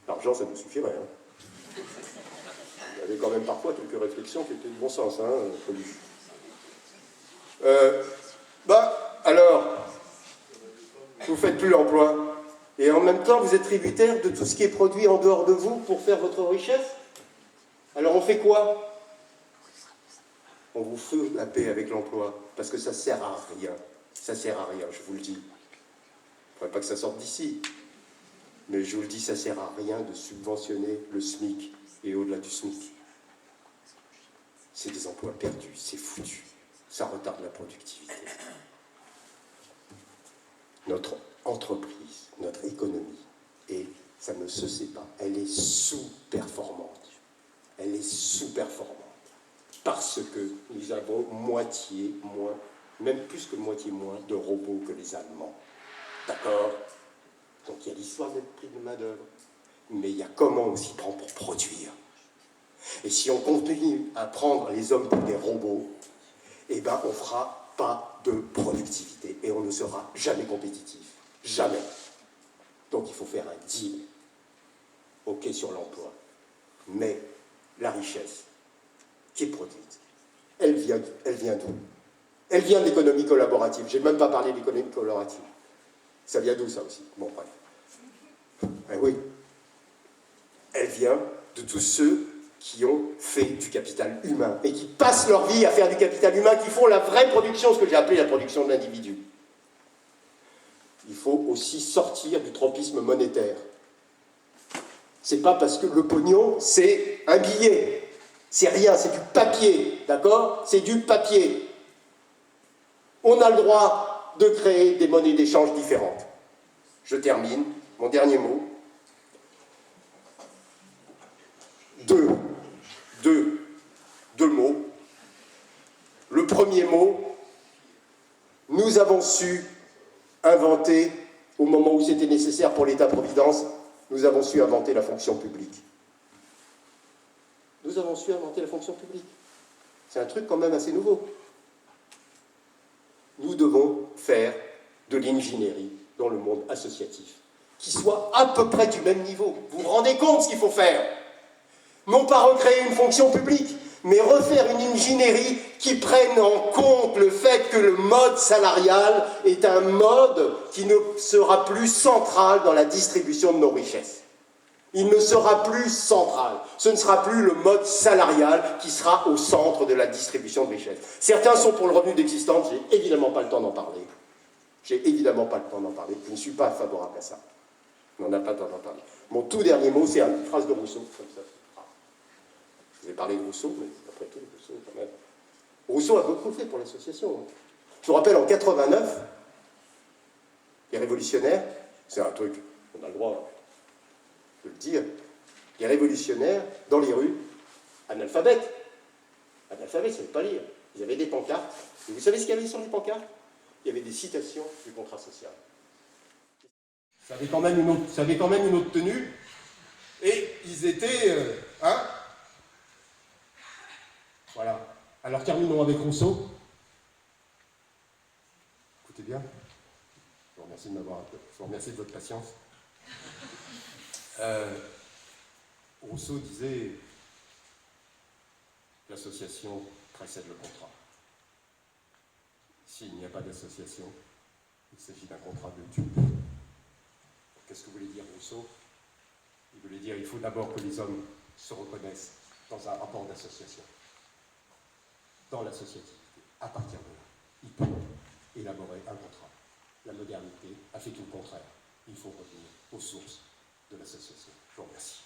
L'argent, ça nous suffirait. Hein? Il y avait quand même parfois quelques réflexions qui étaient de bon sens, hein, Coluche. Alors, vous ne faites plus l'emploi. Et en même temps, vous êtes tributaire de tout ce qui est produit en dehors de vous pour faire votre richesse. Alors on fait quoi? On vous fout la paix avec l'emploi, parce que ça ne sert à rien. Ça ne sert à rien, je vous le dis. Il ne faudrait pas que ça sorte d'ici. Mais je vous le dis, ça ne sert à rien de subventionner le SMIC et au-delà du SMIC. C'est des emplois perdus, c'est foutu. Ça retarde la productivité. Notre entreprise, notre économie, et ça ne se sait pas, elle est sous-performante. Elle est sous-performante. Parce que nous avons moitié moins, même plus que moitié moins, de robots que les Allemands. D'accord? Donc il y a l'histoire des prix de main-d'œuvre. Mais il y a comment on s'y prend pour produire. Et si on continue à prendre les hommes pour des robots, eh ben on ne fera pas de productivité. Et on ne sera jamais compétitif. Jamais. Donc il faut faire un deal. OK sur l'emploi. Mais la richesse qui est produite, elle vient d'où? Elle vient de l'économie collaborative. Je n'ai même pas parlé d'économie collaborative. Ça vient d'où, ça aussi? Bon, bref. Eh oui. Elle vient de tous ceux qui ont fait du capital humain et qui passent leur vie à faire du capital humain, qui font la vraie production, ce que j'ai appelé la production de l'individu. Il faut aussi sortir du tropisme monétaire. C'est pas parce que le pognon, c'est un billet. C'est rien, c'est du papier, d'accord? C'est du papier. On a le droit de créer des monnaies d'échange différentes. Je termine, mon dernier mot. Deux mots. Le premier mot, nous avons su inventer, au moment où c'était nécessaire pour l'État-providence, nous avons su inventer la fonction publique. Nous avons su inventer la fonction publique. C'est un truc quand même assez nouveau. Nous devons faire de l'ingénierie dans le monde associatif, qui soit à peu près du même niveau. Vous vous rendez compte ce qu'il faut faire? Non pas recréer une fonction publique, mais refaire une ingénierie qui prenne en compte le fait que le mode salarial est un mode qui ne sera plus central dans la distribution de nos richesses. Il ne sera plus central. Ce ne sera plus le mode salarial qui sera au centre de la distribution de richesses. Certains sont pour le revenu d'existence, j'ai évidemment pas le temps d'en parler. Je ne suis pas favorable à ça. On n'en a pas le temps d'en parler. Mon tout dernier mot, c'est une phrase de Rousseau, comme ça. Je vous ai parlé de Rousseau, mais après tout, Rousseau, quand même. Rousseau a beaucoup fait pour l'association. Je vous rappelle, en 89, les révolutionnaires, c'est un truc, on a le droit de le dire, les révolutionnaires, dans les rues, analphabètes. Analphabètes, ils ne savaient pas lire. Ils avaient des pancartes. Et vous savez ce qu'il y avait sur les pancartes? Il y avait des citations du contrat social. Ça avait quand même une autre tenue. Et ils étaient... Voilà. Alors terminons avec Rousseau. Écoutez bien. Je vous remercie de votre patience. Rousseau disait « L'association précède le contrat ». S'il n'y a pas d'association, il s'agit d'un contrat de dupe. Qu'est-ce que voulait dire Rousseau? Il voulait dire qu'il faut d'abord que les hommes se reconnaissent dans un rapport d'association, dans l'associativité. À partir de là, ils peuvent élaborer un contrat. La modernité a fait tout le contraire. Il faut revenir aux sources de l'association. Je vous remercie.